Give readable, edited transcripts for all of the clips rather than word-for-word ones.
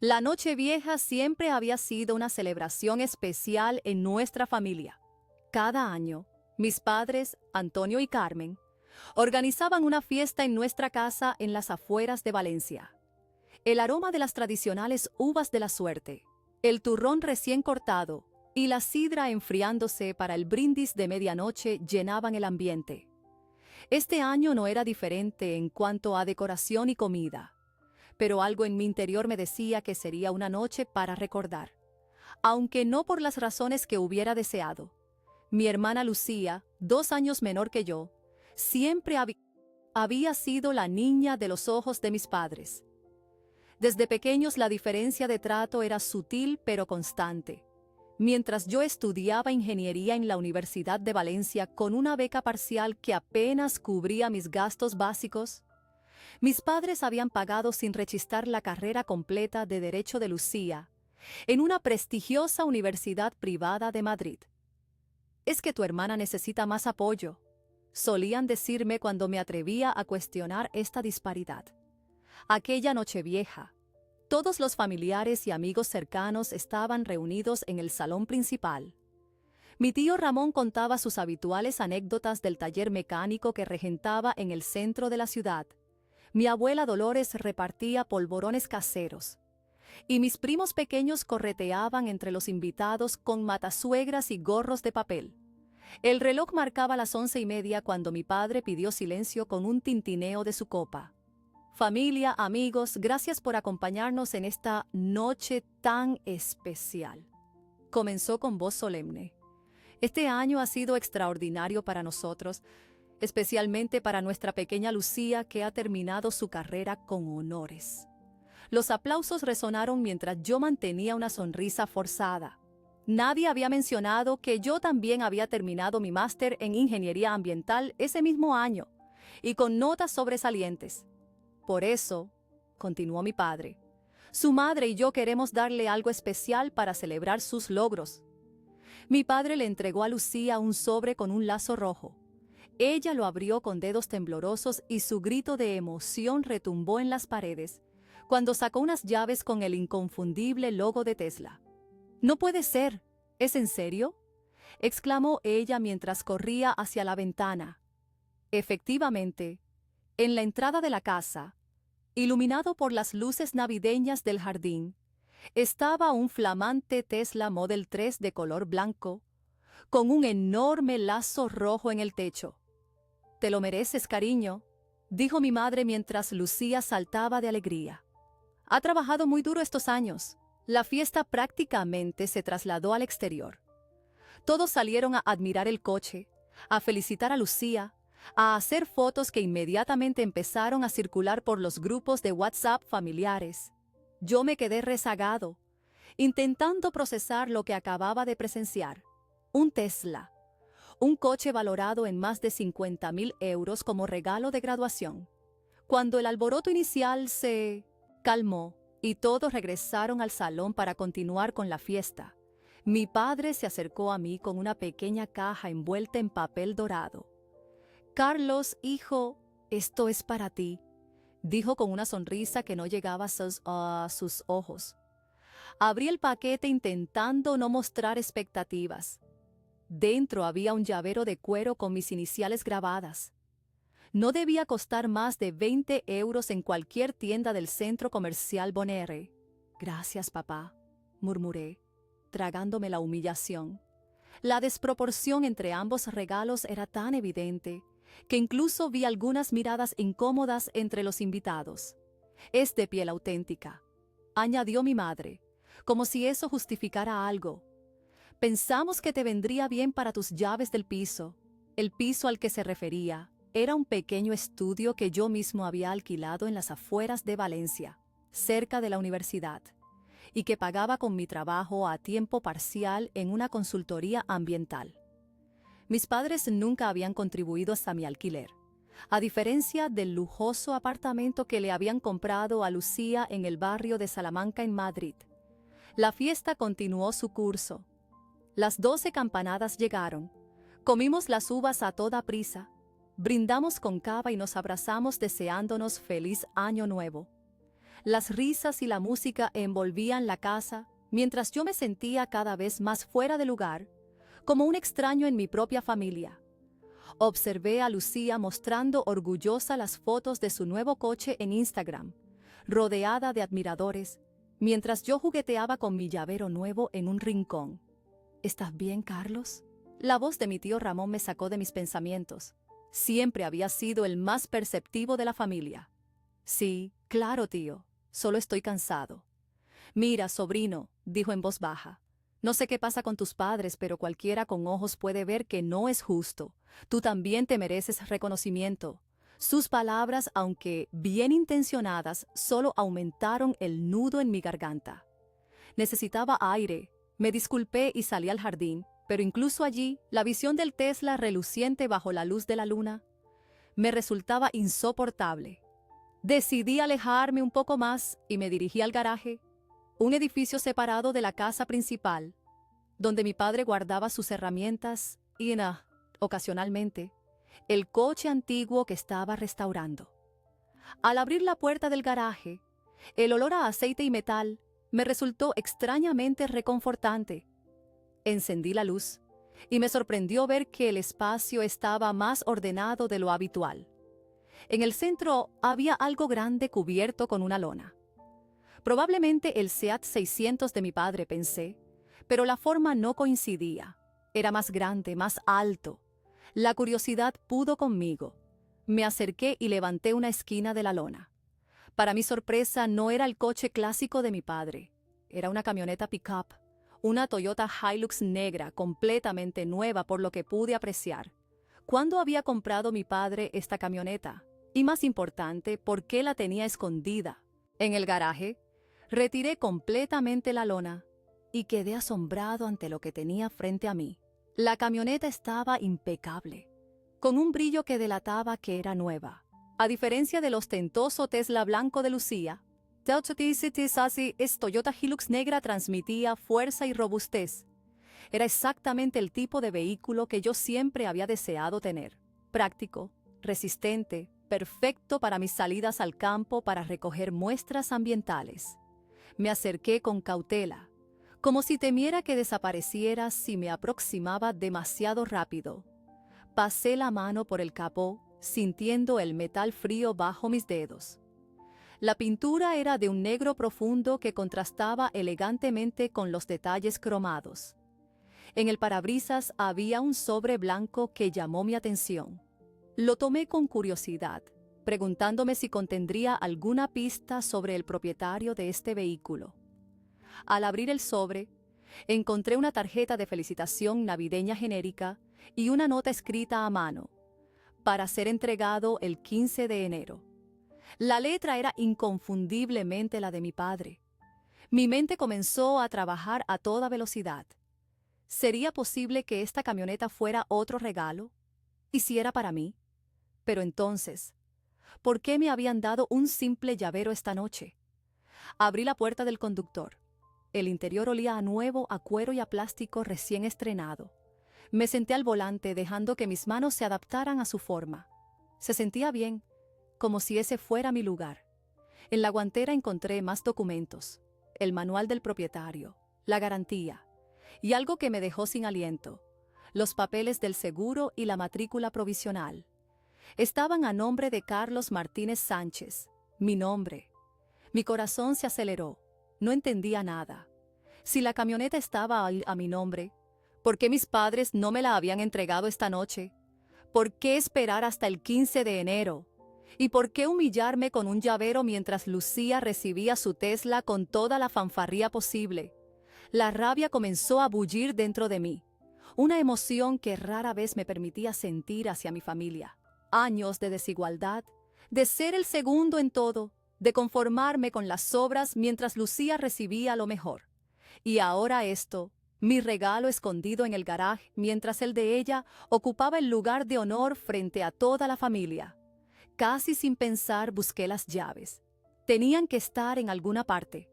La Nochevieja siempre había sido una celebración especial en nuestra familia. Cada año, mis padres, Antonio y Carmen, organizaban una fiesta en nuestra casa en las afueras de Valencia. El aroma de las tradicionales uvas de la suerte, el turrón recién cortado y la sidra enfriándose para el brindis de medianoche llenaban el ambiente. Este año no era diferente en cuanto a decoración y comida, pero algo en mi interior me decía que sería una noche para recordar, aunque no por las razones que hubiera deseado. Mi hermana Lucía, 2 años menor que yo, siempre había sido la niña de los ojos de mis padres. Desde pequeños la diferencia de trato era sutil pero constante. Mientras yo estudiaba ingeniería en la Universidad de Valencia con una beca parcial que apenas cubría mis gastos básicos, mis padres habían pagado sin rechistar la carrera completa de Derecho de Lucía en una prestigiosa universidad privada de Madrid. «Es que tu hermana necesita más apoyo», solían decirme cuando me atrevía a cuestionar esta disparidad. Aquella Nochevieja, todos los familiares y amigos cercanos estaban reunidos en el salón principal. Mi tío Ramón contaba sus habituales anécdotas del taller mecánico que regentaba en el centro de la ciudad. Mi abuela Dolores repartía polvorones caseros. Y mis primos pequeños correteaban entre los invitados con matasuegras y gorros de papel. El reloj marcaba las 11:30 cuando mi padre pidió silencio con un tintineo de su copa. «Familia, amigos, gracias por acompañarnos en esta noche tan especial», comenzó con voz solemne. «Este año ha sido extraordinario para nosotros, especialmente para nuestra pequeña Lucía, que ha terminado su carrera con honores». Los aplausos resonaron mientras yo mantenía una sonrisa forzada. Nadie había mencionado que yo también había terminado mi máster en Ingeniería Ambiental ese mismo año, y con notas sobresalientes. «Por eso», continuó mi padre, «su madre y yo queremos darle algo especial para celebrar sus logros». Mi padre le entregó a Lucía un sobre con un lazo rojo. Ella lo abrió con dedos temblorosos y su grito de emoción retumbó en las paredes cuando sacó unas llaves con el inconfundible logo de Tesla. «No puede ser, ¿es en serio?», exclamó ella mientras corría hacia la ventana. Efectivamente, en la entrada de la casa, iluminado por las luces navideñas del jardín, estaba un flamante Tesla Model 3 de color blanco, con un enorme lazo rojo en el techo. «Te lo mereces, cariño», dijo mi madre mientras Lucía saltaba de alegría. «Ha trabajado muy duro estos años». La fiesta prácticamente se trasladó al exterior. Todos salieron a admirar el coche, a felicitar a Lucía, a hacer fotos que inmediatamente empezaron a circular por los grupos de WhatsApp familiares. Yo me quedé rezagado, intentando procesar lo que acababa de presenciar. Un Tesla, un coche valorado en más de 50.000 euros como regalo de graduación. Cuando el alboroto inicial se calmó y todos regresaron al salón para continuar con la fiesta, mi padre se acercó a mí con una pequeña caja envuelta en papel dorado. «Carlos, hijo, esto es para ti», dijo con una sonrisa que no llegaba a sus ojos. Abrí el paquete intentando no mostrar expectativas. Dentro había un llavero de cuero con mis iniciales grabadas. No debía costar más de 20 euros en cualquier tienda del centro comercial Bonaire. «Gracias, papá», murmuré, tragándome la humillación. La desproporción entre ambos regalos era tan evidente que incluso vi algunas miradas incómodas entre los invitados. «Es de piel auténtica», añadió mi madre, como si eso justificara algo. «Pensamos que te vendría bien para tus llaves del piso». El piso al que se refería era un pequeño estudio que yo mismo había alquilado en las afueras de Valencia, cerca de la universidad, y que pagaba con mi trabajo a tiempo parcial en una consultoría ambiental. Mis padres nunca habían contribuido hasta mi alquiler, a diferencia del lujoso apartamento que le habían comprado a Lucía en el barrio de Salamanca en Madrid. La fiesta continuó su curso. Las 12 campanadas llegaron. Comimos las uvas a toda prisa. Brindamos con cava y nos abrazamos deseándonos feliz año nuevo. Las risas y la música envolvían la casa, mientras yo me sentía cada vez más fuera de lugar, como un extraño en mi propia familia. Observé a Lucía mostrando orgullosa las fotos de su nuevo coche en Instagram, rodeada de admiradores, mientras yo jugueteaba con mi llavero nuevo en un rincón. ¿Estás bien, Carlos? La voz de mi tío Ramón me sacó de mis pensamientos. Siempre había sido el más perceptivo de la familia. Sí, claro, tío. Solo estoy cansado. Mira, sobrino, dijo en voz baja. No sé qué pasa con tus padres, pero cualquiera con ojos puede ver que no es justo. Tú también te mereces reconocimiento. Sus palabras, aunque bien intencionadas, solo aumentaron el nudo en mi garganta. Necesitaba aire. Me disculpé y salí al jardín, pero incluso allí, la visión del Tesla reluciente bajo la luz de la luna me resultaba insoportable. Decidí alejarme un poco más y me dirigí al garaje, un edificio separado de la casa principal, donde mi padre guardaba sus herramientas y, ocasionalmente, el coche antiguo que estaba restaurando. Al abrir la puerta del garaje, el olor a aceite y metal me resultó extrañamente reconfortante. Encendí la luz y me sorprendió ver que el espacio estaba más ordenado de lo habitual. En el centro había algo grande cubierto con una lona. Probablemente el Seat 600 de mi padre, pensé, pero la forma no coincidía. Era más grande, más alto. La curiosidad pudo conmigo. Me acerqué y levanté una esquina de la lona. Para mi sorpresa, no era el coche clásico de mi padre. Era una camioneta pick-up, una Toyota Hilux negra, completamente nueva por lo que pude apreciar. ¿Cuándo había comprado mi padre esta camioneta? Y más importante, ¿por qué la tenía escondida? En el garaje, retiré completamente la lona y quedé asombrado ante lo que tenía frente a mí. La camioneta estaba impecable, con un brillo que delataba que era nueva. A diferencia del ostentoso Tesla blanco de Lucía, Toyota Hilux negra transmitía fuerza y robustez. Era exactamente el tipo de vehículo que yo siempre había deseado tener. Práctico, resistente, perfecto para mis salidas al campo para recoger muestras ambientales. Me acerqué con cautela, como si temiera que desapareciera si me aproximaba demasiado rápido. Pasé la mano por el capó, sintiendo el metal frío bajo mis dedos. La pintura era de un negro profundo que contrastaba elegantemente con los detalles cromados. En el parabrisas había un sobre blanco que llamó mi atención. Lo tomé con curiosidad, preguntándome si contendría alguna pista sobre el propietario de este vehículo. Al abrir el sobre, encontré una tarjeta de felicitación navideña genérica y una nota escrita a mano, para ser entregado el 15 de enero. La letra era inconfundiblemente la de mi padre. Mi mente comenzó a trabajar a toda velocidad. ¿Sería posible que esta camioneta fuera otro regalo? ¿Y si era para mí? Pero entonces, ¿por qué me habían dado un simple llavero esta noche? Abrí la puerta del conductor. El interior olía a nuevo, a cuero y a plástico recién estrenado. Me senté al volante dejando que mis manos se adaptaran a su forma. Se sentía bien, como si ese fuera mi lugar. En la guantera encontré más documentos, el manual del propietario, la garantía, y algo que me dejó sin aliento, los papeles del seguro y la matrícula provisional. Estaban a nombre de Carlos Martínez Sánchez, mi nombre. Mi corazón se aceleró, no entendía nada. Si la camioneta estaba a mi nombre, ¿por qué mis padres no me la habían entregado esta noche? ¿Por qué esperar hasta el 15 de enero? ¿Y por qué humillarme con un llavero mientras Lucía recibía su Tesla con toda la fanfarría posible? La rabia comenzó a bullir dentro de mí, una emoción que rara vez me permitía sentir hacia mi familia. Años de desigualdad, de ser el segundo en todo, de conformarme con las sobras mientras Lucía recibía lo mejor. Y ahora esto, mi regalo escondido en el garaje, mientras el de ella ocupaba el lugar de honor frente a toda la familia. Casi sin pensar busqué las llaves. Tenían que estar en alguna parte.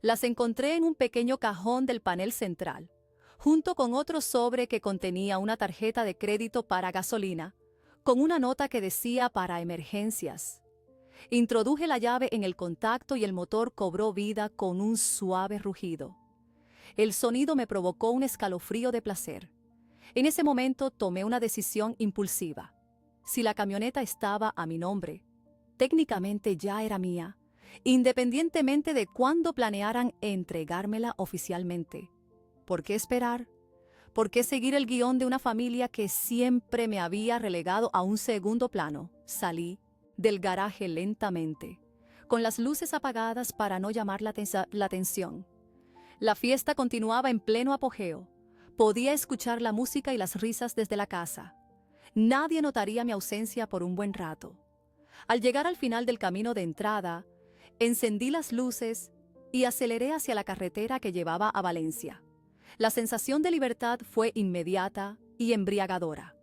Las encontré en un pequeño cajón del panel central, junto con otro sobre que contenía una tarjeta de crédito para gasolina, con una nota que decía para emergencias. Introduje la llave en el contacto y el motor cobró vida con un suave rugido. El sonido me provocó un escalofrío de placer. En ese momento tomé una decisión impulsiva. Si la camioneta estaba a mi nombre, técnicamente ya era mía, independientemente de cuándo planearan entregármela oficialmente. ¿Por qué esperar? ¿Por qué seguir el guión de una familia que siempre me había relegado a un segundo plano? Salí del garaje lentamente, con las luces apagadas para no llamar la atención. La fiesta continuaba en pleno apogeo. Podía escuchar la música y las risas desde la casa. Nadie notaría mi ausencia por un buen rato. Al llegar al final del camino de entrada, encendí las luces y aceleré hacia la carretera que llevaba a Valencia. La sensación de libertad fue inmediata y embriagadora.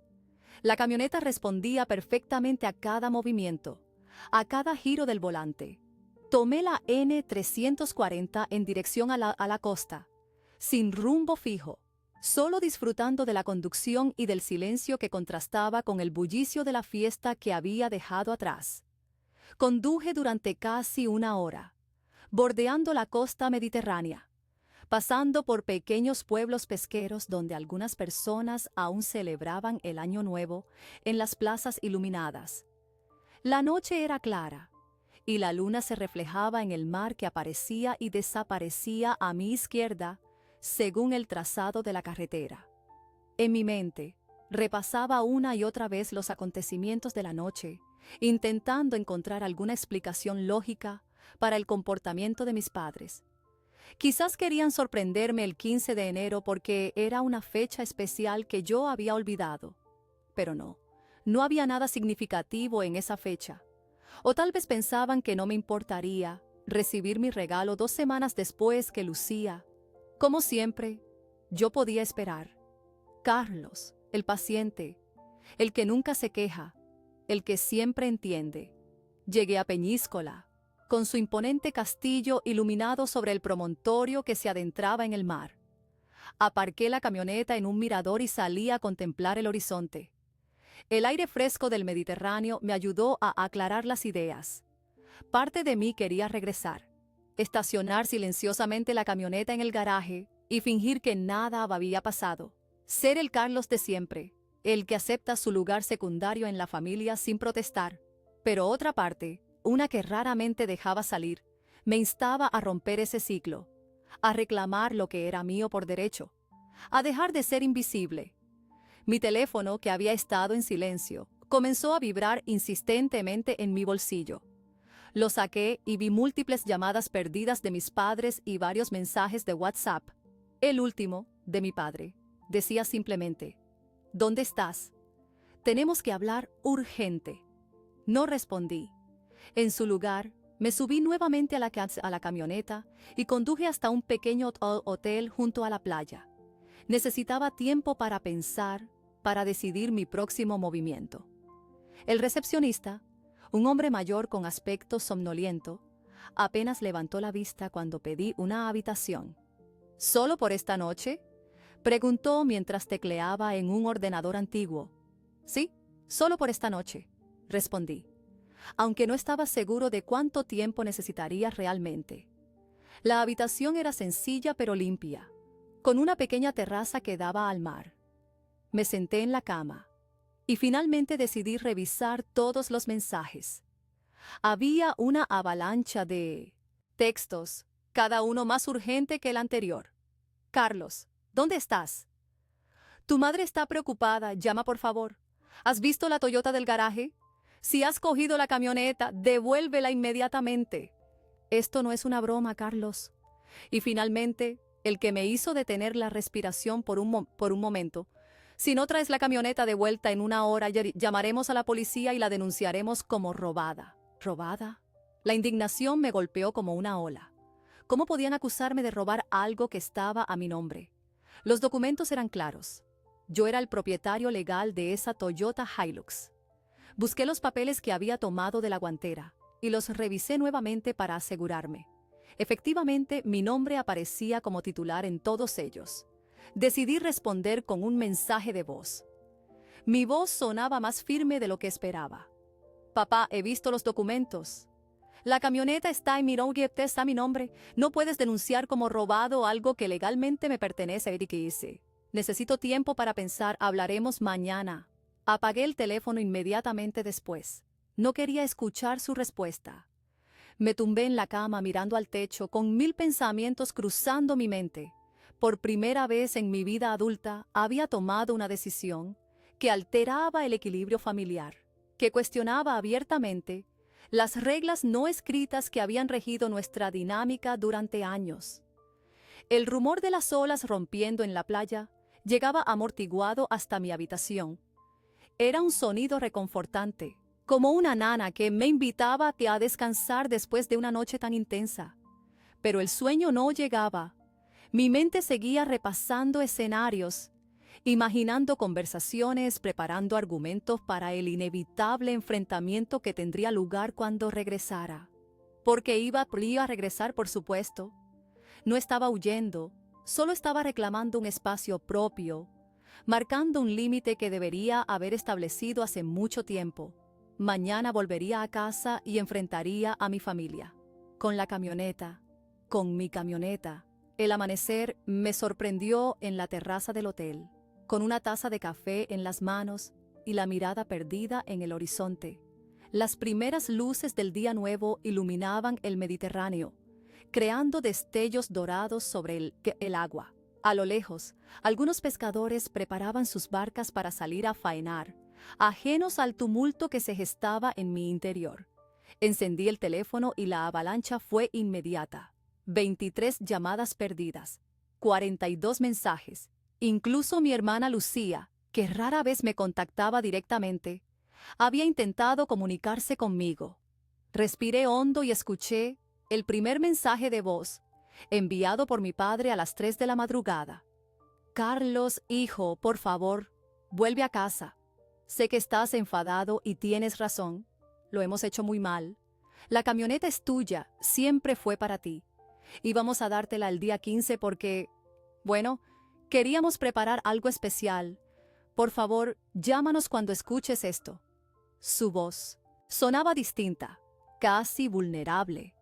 La camioneta respondía perfectamente a cada movimiento, a cada giro del volante. Tomé la N340 en dirección a la costa, sin rumbo fijo, solo disfrutando de la conducción y del silencio que contrastaba con el bullicio de la fiesta que había dejado atrás. Conduje durante casi una hora, bordeando la costa mediterránea, pasando por pequeños pueblos pesqueros donde algunas personas aún celebraban el Año Nuevo en las plazas iluminadas. La noche era clara, y la luna se reflejaba en el mar que aparecía y desaparecía a mi izquierda según el trazado de la carretera. En mi mente, repasaba una y otra vez los acontecimientos de la noche, intentando encontrar alguna explicación lógica para el comportamiento de mis padres. Quizás querían sorprenderme el 15 de enero porque era una fecha especial que yo había olvidado. Pero no había nada significativo en esa fecha. O tal vez pensaban que no me importaría recibir mi regalo 2 semanas después que Lucía. Como siempre, yo podía esperar. Carlos, el paciente, el que nunca se queja, el que siempre entiende. Llegué a Peñíscola, con su imponente castillo iluminado sobre el promontorio que se adentraba en el mar. Aparqué la camioneta en un mirador y salí a contemplar el horizonte. El aire fresco del Mediterráneo me ayudó a aclarar las ideas. Parte de mí quería regresar, estacionar silenciosamente la camioneta en el garaje y fingir que nada había pasado. Ser el Carlos de siempre, el que acepta su lugar secundario en la familia sin protestar. Pero otra parte, una que raramente dejaba salir, me instaba a romper ese ciclo, a reclamar lo que era mío por derecho, a dejar de ser invisible. Mi teléfono, que había estado en silencio, comenzó a vibrar insistentemente en mi bolsillo. Lo saqué y vi múltiples llamadas perdidas de mis padres y varios mensajes de WhatsApp. El último, de mi padre, decía simplemente: ¿Dónde estás? Tenemos que hablar urgente. No respondí. En su lugar, me subí nuevamente a la camioneta y conduje hasta un pequeño hotel junto a la playa. Necesitaba tiempo para pensar, para decidir mi próximo movimiento. El recepcionista, un hombre mayor con aspecto somnoliento, apenas levantó la vista cuando pedí una habitación. ¿Solo por esta noche?, preguntó mientras tecleaba en un ordenador antiguo. Sí, solo por esta noche, respondí, aunque no estaba seguro de cuánto tiempo necesitaría realmente. La habitación era sencilla pero limpia, con una pequeña terraza que daba al mar. Me senté en la cama y finalmente decidí revisar todos los mensajes. Había una avalancha de textos, cada uno más urgente que el anterior. Carlos, ¿dónde estás? Tu madre está preocupada, llama por favor. ¿Has visto la Toyota del garaje? Si has cogido la camioneta, devuélvela inmediatamente. Esto no es una broma, Carlos. Y finalmente, el que me hizo detener la respiración por un momento. Si no traes la camioneta de vuelta en 1 hora, llamaremos a la policía y la denunciaremos como robada. ¿Robada? La indignación me golpeó como una ola. ¿Cómo podían acusarme de robar algo que estaba a mi nombre? Los documentos eran claros. Yo era el propietario legal de esa Toyota Hilux. Busqué los papeles que había tomado de la guantera y los revisé nuevamente para asegurarme. Efectivamente, mi nombre aparecía como titular en todos ellos. Decidí responder con un mensaje de voz. Mi voz sonaba más firme de lo que esperaba. Papá, he visto los documentos. La camioneta está en mi nombre, está mi nombre. No puedes denunciar como robado algo que legalmente me pertenece, Eric dice. Necesito tiempo para pensar, hablaremos mañana. Apagué el teléfono inmediatamente después. No quería escuchar su respuesta. Me tumbé en la cama mirando al techo con 1000 pensamientos cruzando mi mente. Por primera vez en mi vida adulta había tomado una decisión que alteraba el equilibrio familiar, que cuestionaba abiertamente las reglas no escritas que habían regido nuestra dinámica durante años. El rumor de las olas rompiendo en la playa llegaba amortiguado hasta mi habitación. Era un sonido reconfortante, como una nana que me invitaba a descansar después de una noche tan intensa. Pero el sueño no llegaba. Mi mente seguía repasando escenarios, imaginando conversaciones, preparando argumentos para el inevitable enfrentamiento que tendría lugar cuando regresara. Porque iba a regresar, por supuesto. No estaba huyendo, solo estaba reclamando un espacio propio, marcando un límite que debería haber establecido hace mucho tiempo. Mañana volvería a casa y enfrentaría a mi familia. Con mi camioneta. El amanecer me sorprendió en la terraza del hotel, con una taza de café en las manos y la mirada perdida en el horizonte. Las primeras luces del día nuevo iluminaban el Mediterráneo, creando destellos dorados sobre el agua. A lo lejos, algunos pescadores preparaban sus barcas para salir a faenar, ajenos al tumulto que se gestaba en mi interior. Encendí el teléfono y la avalancha fue inmediata. 23 llamadas perdidas, 42 mensajes. Incluso mi hermana Lucía, que rara vez me contactaba directamente, había intentado comunicarse conmigo. Respiré hondo y escuché el primer mensaje de voz, enviado por mi padre a las 3 de la madrugada. Carlos, hijo, por favor, vuelve a casa. Sé que estás enfadado y tienes razón. Lo hemos hecho muy mal. La camioneta es tuya, siempre fue para ti. Íbamos a dártela el día 15 porque, bueno, queríamos preparar algo especial. Por favor, llámanos cuando escuches esto. Su voz sonaba distinta, casi vulnerable.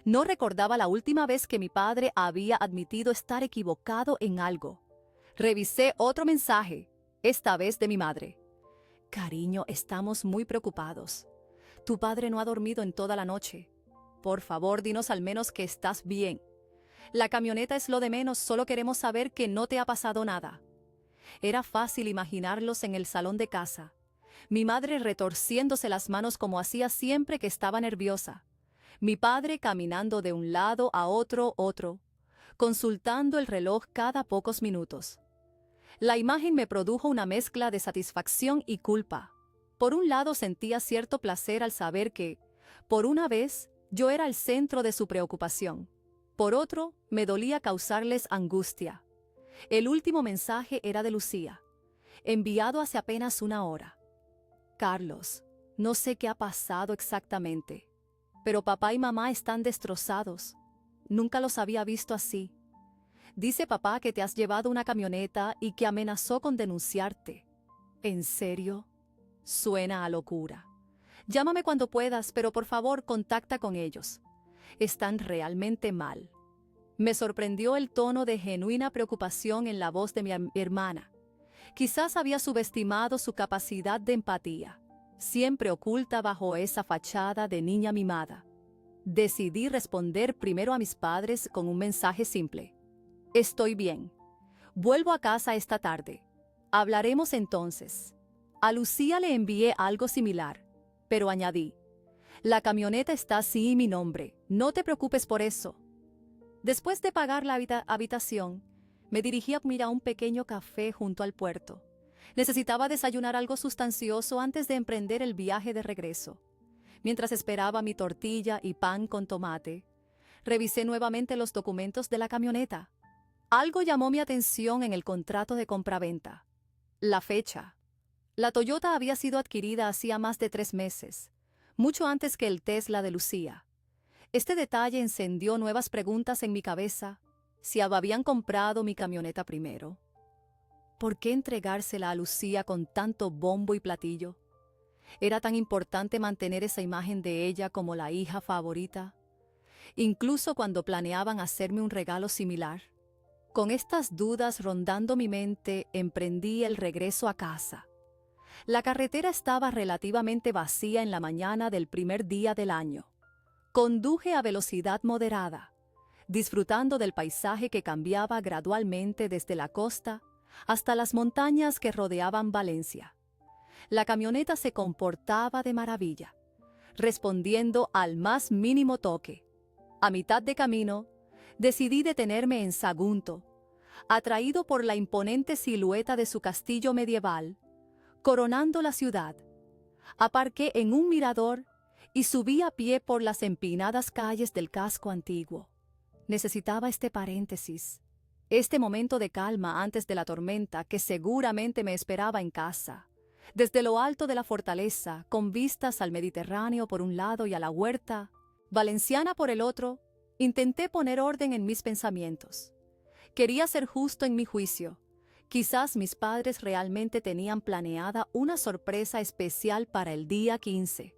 No recordaba la última vez que mi padre había admitido estar equivocado en algo. Revisé otro mensaje, esta vez de mi madre. Cariño, estamos muy preocupados. Tu padre no ha dormido en toda la noche. Por favor, dinos al menos que estás bien. La camioneta es lo de menos, solo queremos saber que no te ha pasado nada. Era fácil imaginarlos en el salón de casa. Mi madre retorciéndose las manos como hacía siempre que estaba nerviosa. Mi padre caminando de un lado a otro, consultando el reloj cada pocos minutos. La imagen me produjo una mezcla de satisfacción y culpa. Por un lado sentía cierto placer al saber que, por una vez, yo era el centro de su preocupación. Por otro, me dolía causarles angustia. El último mensaje era de Lucía, enviado hace apenas una hora. Carlos, no sé qué ha pasado exactamente, pero papá y mamá están destrozados. Nunca los había visto así. Dice papá que te has llevado una camioneta y que amenazó con denunciarte. ¿En serio? Suena a locura. Llámame cuando puedas, pero por favor contacta con ellos. Están realmente mal. Me sorprendió el tono de genuina preocupación en la voz de mi hermana. Quizás había subestimado su capacidad de empatía, siempre oculta bajo esa fachada de niña mimada. Decidí responder primero a mis padres con un mensaje simple. Estoy bien. Vuelvo a casa esta tarde. Hablaremos entonces. A Lucía le envié algo similar, pero añadí: la camioneta está así mi nombre, no te preocupes por eso. Después de pagar la habitación, me dirigí a mirar un pequeño café junto al puerto. Necesitaba desayunar algo sustancioso antes de emprender el viaje de regreso. Mientras esperaba mi tortilla y pan con tomate, revisé nuevamente los documentos de la camioneta. Algo llamó mi atención en el contrato de compraventa. La fecha. La Toyota había sido adquirida hacía más de 3 meses, mucho antes que el Tesla de Lucía. Este detalle encendió nuevas preguntas en mi cabeza. Si habían comprado mi camioneta primero, ¿por qué entregársela a Lucía con tanto bombo y platillo? Era tan importante mantener esa imagen de ella como la hija favorita, incluso cuando planeaban hacerme un regalo similar. Con estas dudas rondando mi mente, emprendí el regreso a casa. La carretera estaba relativamente vacía en la mañana del primer día del año. Conduje a velocidad moderada, disfrutando del paisaje que cambiaba gradualmente desde la costa hasta las montañas que rodeaban Valencia. La camioneta se comportaba de maravilla, respondiendo al más mínimo toque. A mitad de camino, decidí detenerme en Sagunto, atraído por la imponente silueta de su castillo medieval, coronando la ciudad. Aparqué en un mirador y subí a pie por las empinadas calles del casco antiguo. Necesitaba este paréntesis, este momento de calma antes de la tormenta que seguramente me esperaba en casa. Desde lo alto de la fortaleza, con vistas al Mediterráneo por un lado y a la huerta valenciana por el otro, intenté poner orden en mis pensamientos. Quería ser justo en mi juicio. Quizás mis padres realmente tenían planeada una sorpresa especial para el día 15.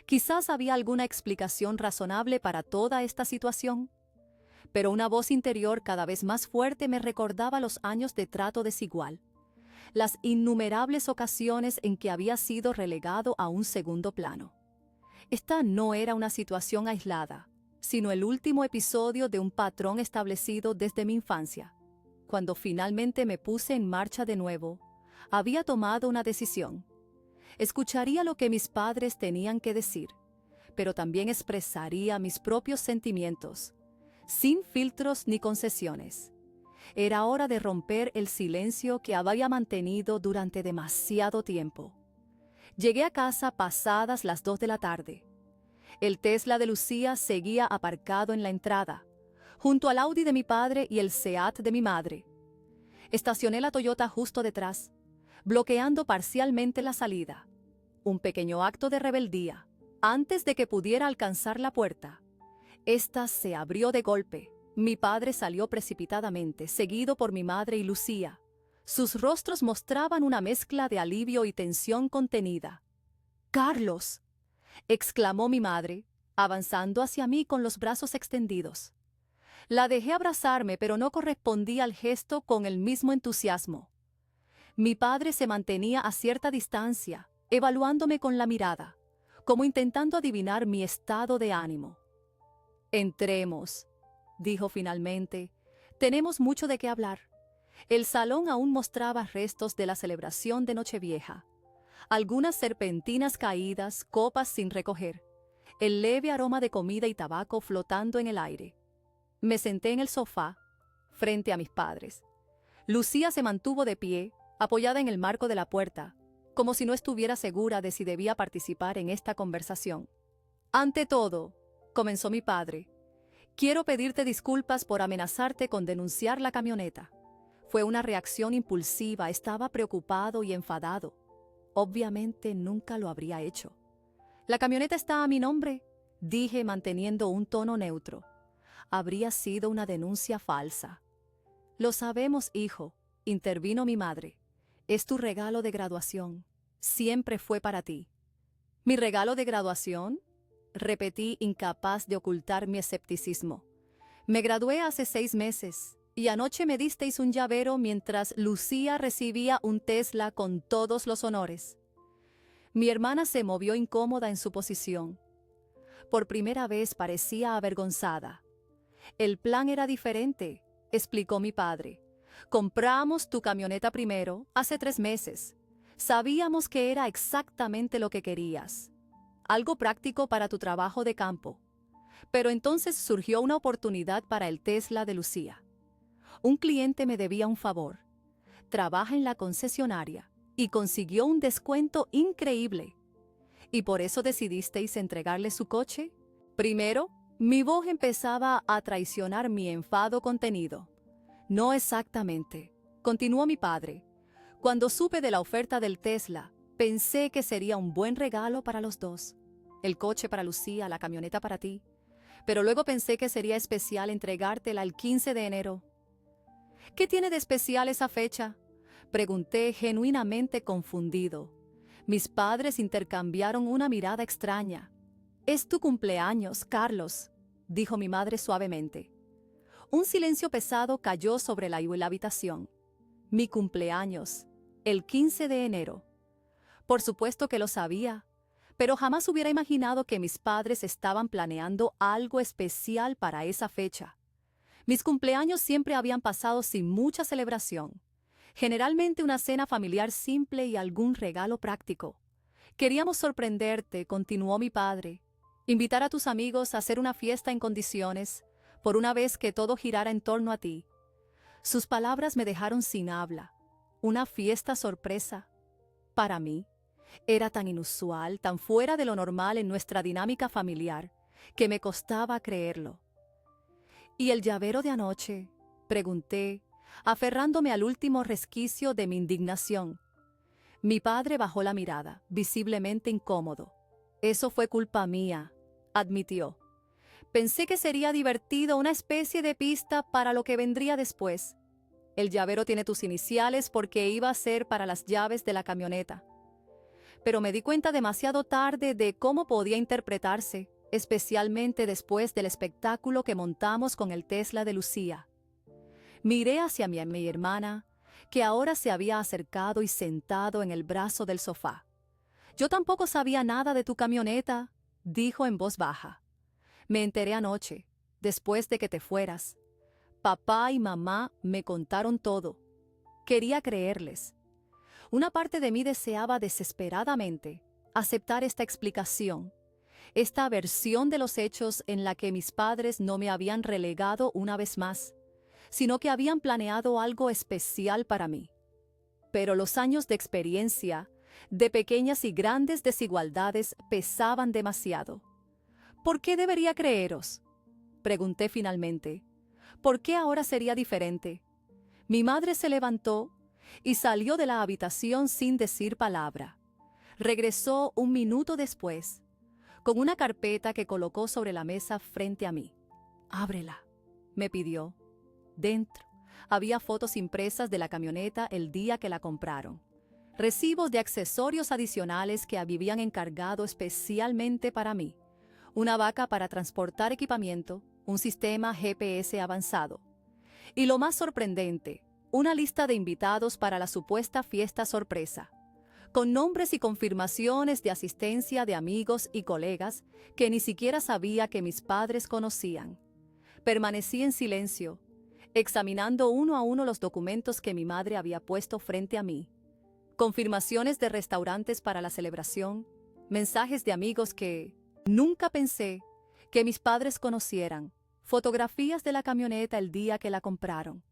Quizás había alguna explicación razonable para toda esta situación. Pero una voz interior cada vez más fuerte me recordaba los años de trato desigual, las innumerables ocasiones en que había sido relegado a un segundo plano. Esta no era una situación aislada, sino el último episodio de un patrón establecido desde mi infancia. Cuando finalmente me puse en marcha de nuevo, había tomado una decisión. Escucharía lo que mis padres tenían que decir, pero también expresaría mis propios sentimientos, sin filtros ni concesiones. Era hora de romper el silencio que había mantenido durante demasiado tiempo. Llegué a casa pasadas las 2 de la tarde. El Tesla de Lucía seguía aparcado en la entrada, junto al Audi de mi padre y el Seat de mi madre. Estacioné la Toyota justo detrás, bloqueando parcialmente la salida. Un pequeño acto de rebeldía. Antes de que pudiera alcanzar la puerta, esta se abrió de golpe. Mi padre salió precipitadamente, seguido por mi madre y Lucía. Sus rostros mostraban una mezcla de alivio y tensión contenida. «¡Carlos!», exclamó mi madre, avanzando hacia mí con los brazos extendidos. La dejé abrazarme, pero no correspondí al gesto con el mismo entusiasmo. Mi padre se mantenía a cierta distancia, evaluándome con la mirada, como intentando adivinar mi estado de ánimo. «Entremos», dijo finalmente. «Tenemos mucho de qué hablar». El salón aún mostraba restos de la celebración de Nochevieja. Algunas serpentinas caídas, copas sin recoger, el leve aroma de comida y tabaco flotando en el aire. Me senté en el sofá, frente a mis padres. Lucía se mantuvo de pie, apoyada en el marco de la puerta, como si no estuviera segura de si debía participar en esta conversación. «Ante todo», comenzó mi padre, «quiero pedirte disculpas por amenazarte con denunciar la camioneta. Fue una reacción impulsiva, estaba preocupado y enfadado. Obviamente nunca lo habría hecho». «La camioneta está a mi nombre», dije manteniendo un tono neutro. Habría sido una denuncia falsa. «Lo sabemos, hijo», intervino mi madre. «Es tu regalo de graduación. Siempre fue para ti». «¿Mi regalo de graduación?», repetí, incapaz de ocultar mi escepticismo. «Me gradué hace 6 meses. Y anoche me disteis un llavero mientras Lucía recibía un Tesla con todos los honores». Mi hermana se movió incómoda en su posición. Por primera vez parecía avergonzada. «El plan era diferente», explicó mi padre. «Compramos tu camioneta primero, hace 3 meses. Sabíamos que era exactamente lo que querías. Algo práctico para tu trabajo de campo. Pero entonces surgió una oportunidad para el Tesla de Lucía. Un cliente me debía un favor. Trabaja en la concesionaria y consiguió un descuento increíble. ¿Y por eso decidisteis entregarle su coche? Primero, mi voz empezaba a traicionar mi enfado contenido. «No exactamente», continuó mi padre. «Cuando supe de la oferta del Tesla, pensé que sería un buen regalo para los dos. El coche para Lucía, la camioneta para ti. Pero luego pensé que sería especial entregártela el 15 de enero. «¿Qué tiene de especial esa fecha?», pregunté genuinamente confundido. Mis padres intercambiaron una mirada extraña. «Es tu cumpleaños, Carlos», dijo mi madre suavemente. Un silencio pesado cayó sobre la habitación. Mi cumpleaños, el 15 de enero. Por supuesto que lo sabía, pero jamás hubiera imaginado que mis padres estaban planeando algo especial para esa fecha. Mis cumpleaños siempre habían pasado sin mucha celebración. Generalmente una cena familiar simple y algún regalo práctico. «Queríamos sorprenderte», continuó mi padre. «Invitar a tus amigos a hacer una fiesta en condiciones, por una vez que todo girara en torno a ti». Sus palabras me dejaron sin habla. Una fiesta sorpresa. Para mí, era tan inusual, tan fuera de lo normal en nuestra dinámica familiar, que me costaba creerlo. «¿Y el llavero de anoche?», pregunté, aferrándome al último resquicio de mi indignación. Mi padre bajó la mirada, visiblemente incómodo. «Eso fue culpa mía», admitió. «Pensé que sería divertido, una especie de pista para lo que vendría después. El llavero tiene tus iniciales porque iba a ser para las llaves de la camioneta. Pero me di cuenta demasiado tarde de cómo podía interpretarse, especialmente después del espectáculo que montamos con el Tesla de Lucía». Miré hacia mi hermana, que ahora se había acercado y sentado en el brazo del sofá. «Yo tampoco sabía nada de tu camioneta», dijo en voz baja. «Me enteré anoche, después de que te fueras. Papá y mamá me contaron todo. Quería creerles. Una parte de mí deseaba desesperadamente aceptar esta explicación, esta versión de los hechos en la que mis padres no me habían relegado una vez más, sino que habían planeado algo especial para mí. Pero los años de experiencia, de pequeñas y grandes desigualdades, pesaban demasiado. «¿Por qué debería creeros?», pregunté finalmente. «¿Por qué ahora sería diferente?». Mi madre se levantó y salió de la habitación sin decir palabra. Regresó un minuto después, con una carpeta que colocó sobre la mesa frente a mí. «Ábrela», me pidió. Dentro había fotos impresas de la camioneta el día que la compraron. Recibos de accesorios adicionales que habían encargado especialmente para mí. Una vaca para transportar equipamiento, un sistema GPS avanzado. Y lo más sorprendente, una lista de invitados para la supuesta fiesta sorpresa, con nombres y confirmaciones de asistencia de amigos y colegas que ni siquiera sabía que mis padres conocían. Permanecí en silencio, examinando uno a uno los documentos que mi madre había puesto frente a mí. Confirmaciones de restaurantes para la celebración, mensajes de amigos que nunca pensé que mis padres conocieran, fotografías de la camioneta el día que la compraron.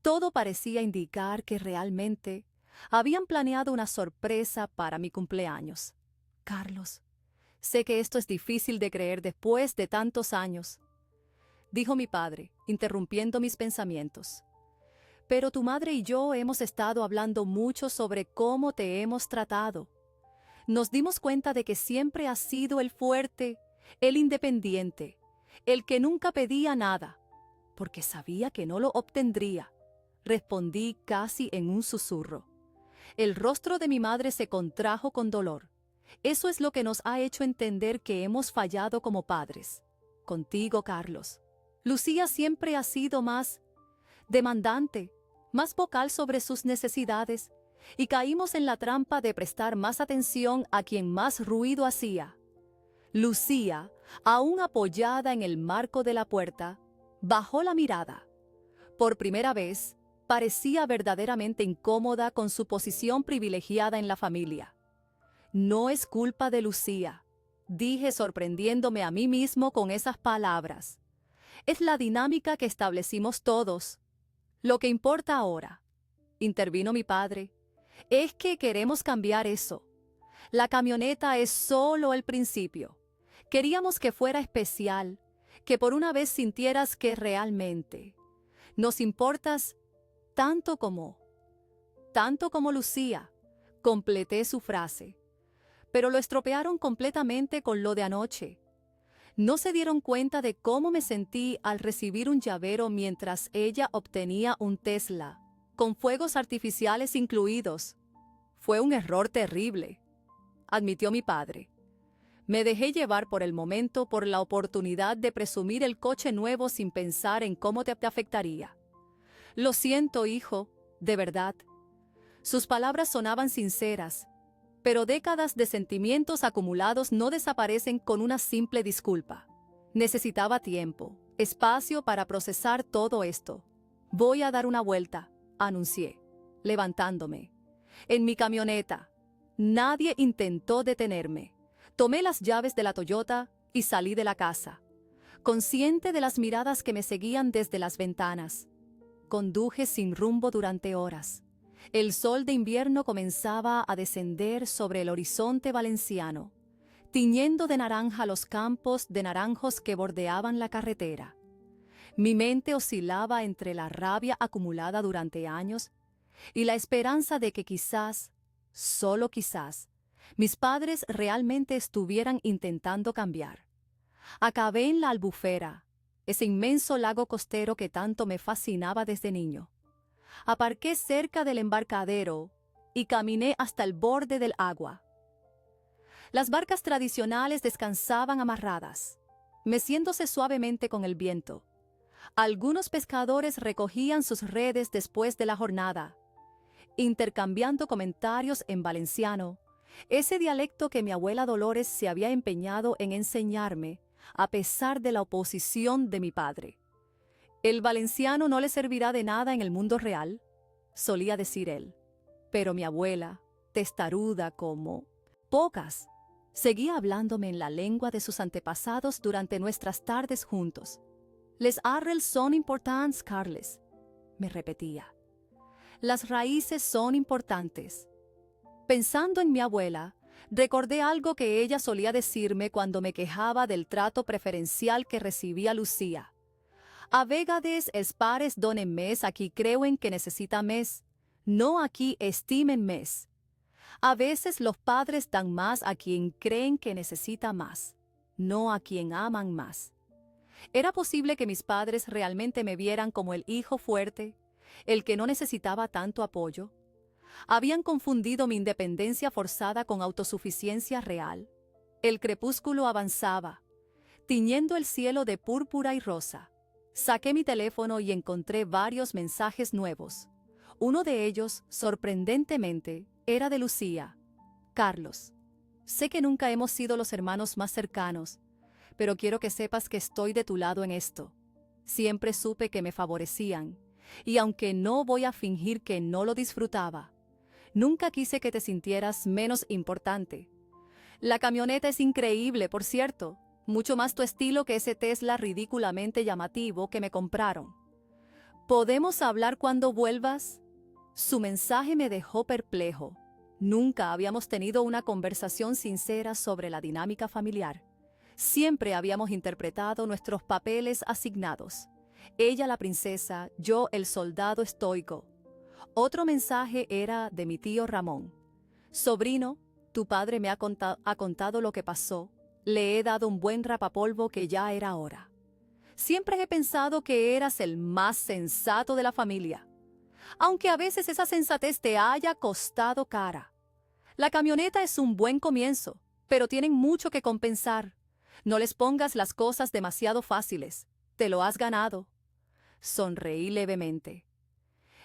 Todo parecía indicar que realmente habían planeado una sorpresa para mi cumpleaños. «Carlos, sé que esto es difícil de creer después de tantos años», dijo mi padre, interrumpiendo mis pensamientos. «Pero tu madre y yo hemos estado hablando mucho sobre cómo te hemos tratado. Nos dimos cuenta de que siempre has sido el fuerte, el independiente, el que nunca pedía nada, porque sabía que no lo obtendría», respondí casi en un susurro. El rostro de mi madre se contrajo con dolor. «Eso es lo que nos ha hecho entender que hemos fallado como padres. Contigo, Carlos. Lucía siempre ha sido más demandante, más vocal sobre sus necesidades, y caímos en la trampa de prestar más atención a quien más ruido hacía». Lucía, aún apoyada en el marco de la puerta, bajó la mirada. Por primera vez, parecía verdaderamente incómoda con su posición privilegiada en la familia. «No es culpa de Lucía», dije sorprendiéndome a mí mismo con esas palabras. «Es la dinámica que establecimos todos. Lo que importa ahora», intervino mi padre, «es que queremos cambiar eso. La camioneta es solo el principio. Queríamos que fuera especial, que por una vez sintieras que realmente nos importas tanto como Lucía», completé su frase. Pero lo estropearon completamente con lo de anoche. No se dieron cuenta de cómo me sentí al recibir un llavero mientras ella obtenía un Tesla, con fuegos artificiales incluidos. Fue un error terrible. admitió mi padre. Me dejé llevar por el momento por la oportunidad de presumir el coche nuevo sin pensar en cómo te afectaría. Lo siento, hijo, de verdad. Sus palabras sonaban sinceras, pero décadas de sentimientos acumulados no desaparecen con una simple disculpa. Necesitaba tiempo, espacio para procesar todo esto. Voy a dar una vuelta, anuncié, levantándome. En mi camioneta. Nadie intentó detenerme. Tomé las llaves de la Toyota y salí de la casa, consciente de las miradas que me seguían desde las ventanas. Conduje sin rumbo durante horas. El sol de invierno comenzaba a descender sobre el horizonte valenciano, tiñendo de naranja los campos de naranjos que bordeaban la carretera. Mi mente oscilaba entre la rabia acumulada durante años y la esperanza de que quizás, solo quizás, mis padres realmente estuvieran intentando cambiar. Acabé en la Albufera, ese inmenso lago costero que tanto me fascinaba desde niño. Aparqué cerca del embarcadero y caminé hasta el borde del agua. Las barcas tradicionales descansaban amarradas, meciéndose suavemente con el viento. Algunos pescadores recogían sus redes después de la jornada, intercambiando comentarios en valenciano, ese dialecto que mi abuela Dolores se había empeñado en enseñarme a pesar de la oposición de mi padre. «El valenciano no le servirá de nada en el mundo real», solía decir él. Pero mi abuela, testaruda como pocas, seguía hablándome en la lengua de sus antepasados durante nuestras tardes juntos. «Les arrels son importants, Carles», me repetía. «Las raíces son importantes». Pensando en mi abuela, recordé algo que ella solía decirme cuando me quejaba del trato preferencial que recibía Lucía. «A vegades els pares donen més a qui creuen que necesita més, no a qui estimen més. A veces los padres dan más a quien creen que necesita más, no a quien aman más». ¿Era posible que mis padres realmente me vieran como el hijo fuerte, el que no necesitaba tanto apoyo? ¿Habían confundido mi independencia forzada con autosuficiencia real? El crepúsculo avanzaba, tiñendo el cielo de púrpura y rosa. Saqué mi teléfono y encontré varios mensajes nuevos. Uno de ellos, sorprendentemente, era de Lucía. «Carlos, sé que nunca hemos sido los hermanos más cercanos, pero quiero que sepas que estoy de tu lado en esto. Siempre supe que me favorecían, y aunque no voy a fingir que no lo disfrutaba, nunca quise que te sintieras menos importante. La camioneta es increíble, por cierto, mucho más tu estilo que ese Tesla ridículamente llamativo que me compraron. ¿Podemos hablar cuando vuelvas?» Su mensaje me dejó perplejo. Nunca habíamos tenido una conversación sincera sobre la dinámica familiar. Siempre habíamos interpretado nuestros papeles asignados. Ella la princesa, yo el soldado estoico. Otro mensaje era de mi tío Ramón. «Sobrino, tu padre me ha contado lo que pasó. Le he dado un buen rapapolvo que ya era hora. Siempre he pensado que eras el más sensato de la familia, aunque a veces esa sensatez te haya costado cara. La camioneta es un buen comienzo, pero tienen mucho que compensar. No les pongas las cosas demasiado fáciles. Te lo has ganado». Sonreí levemente.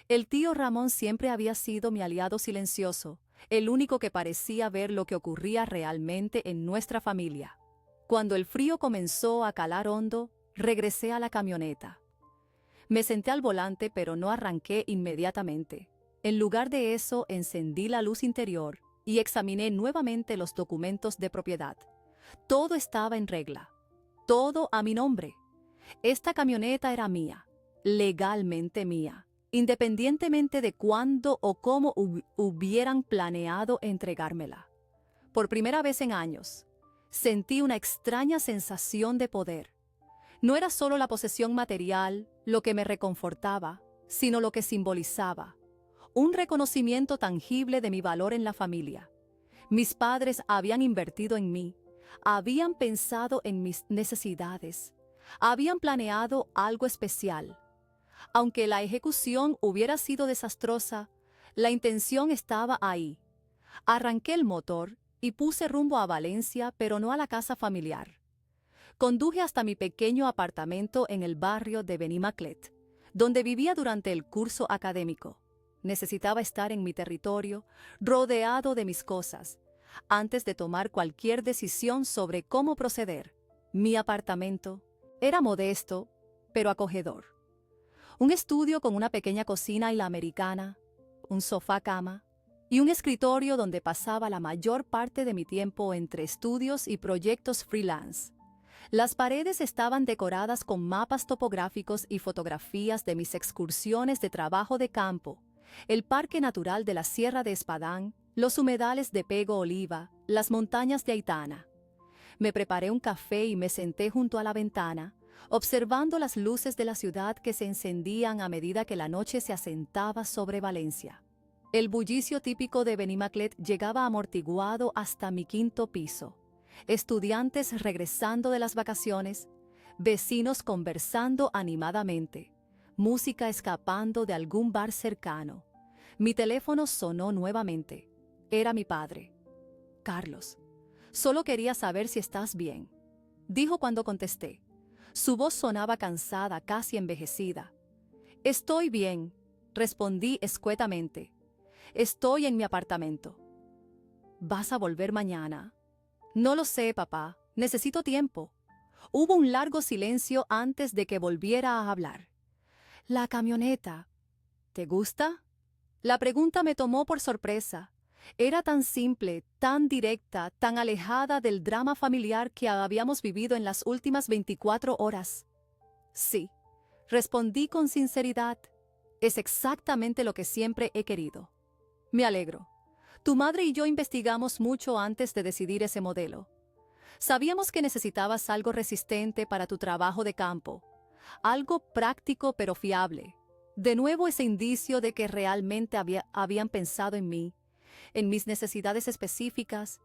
El tío Ramón siempre había sido mi aliado silencioso, el único que parecía ver lo que ocurría realmente en nuestra familia. Cuando el frío comenzó a calar hondo, regresé a la camioneta. Me senté al volante, pero no arranqué inmediatamente. En lugar de eso, encendí la luz interior y examiné nuevamente los documentos de propiedad. Todo estaba en regla. Todo a mi nombre. Esta camioneta era mía, legalmente mía, independientemente de cuándo o cómo hubieran planeado entregármela. Por primera vez en años, sentí una extraña sensación de poder. No era solo la posesión material lo que me reconfortaba, sino lo que simbolizaba. Un reconocimiento tangible de mi valor en la familia. Mis padres habían invertido en mí, habían pensado en mis necesidades, habían planeado algo especial. Aunque la ejecución hubiera sido desastrosa, la intención estaba ahí. Arranqué el motor y puse rumbo a Valencia, pero no a la casa familiar. Conduje hasta mi pequeño apartamento en el barrio de Benimaclet, donde vivía durante el curso académico. Necesitaba estar en mi territorio, rodeado de mis cosas, antes de tomar cualquier decisión sobre cómo proceder. Mi apartamento era modesto, pero acogedor. Un estudio con una pequeña cocina y la americana, un sofá-cama y un escritorio donde pasaba la mayor parte de mi tiempo entre estudios y proyectos freelance. Las paredes estaban decoradas con mapas topográficos y fotografías de mis excursiones de trabajo de campo, el Parque Natural de la Sierra de Espadán, los humedales de Pego Oliva, las montañas de Aitana. Me preparé un café y me senté junto a la ventana, observando las luces de la ciudad que se encendían a medida que la noche se asentaba sobre Valencia. El bullicio típico de Benimaclet llegaba amortiguado hasta mi quinto piso. Estudiantes regresando de las vacaciones, vecinos conversando animadamente, música escapando de algún bar cercano. Mi teléfono sonó nuevamente. Era mi padre. Carlos, solo quería saber si estás bien, dijo cuando contesté. Su voz sonaba cansada, casi envejecida. Estoy bien, respondí escuetamente. Estoy en mi apartamento. ¿Vas a volver mañana? No lo sé, papá. Necesito tiempo. Hubo un largo silencio antes de que volviera a hablar. La camioneta. ¿Te gusta? La pregunta me tomó por sorpresa. Era tan simple, tan directa, tan alejada del drama familiar que habíamos vivido en las últimas 24 horas. Sí, respondí con sinceridad. Es exactamente lo que siempre he querido. Me alegro. Tu madre y yo investigamos mucho antes de decidir ese modelo. Sabíamos que necesitabas algo resistente para tu trabajo de campo, algo práctico pero fiable. De nuevo ese indicio de que realmente habían pensado en mí, en mis necesidades específicas,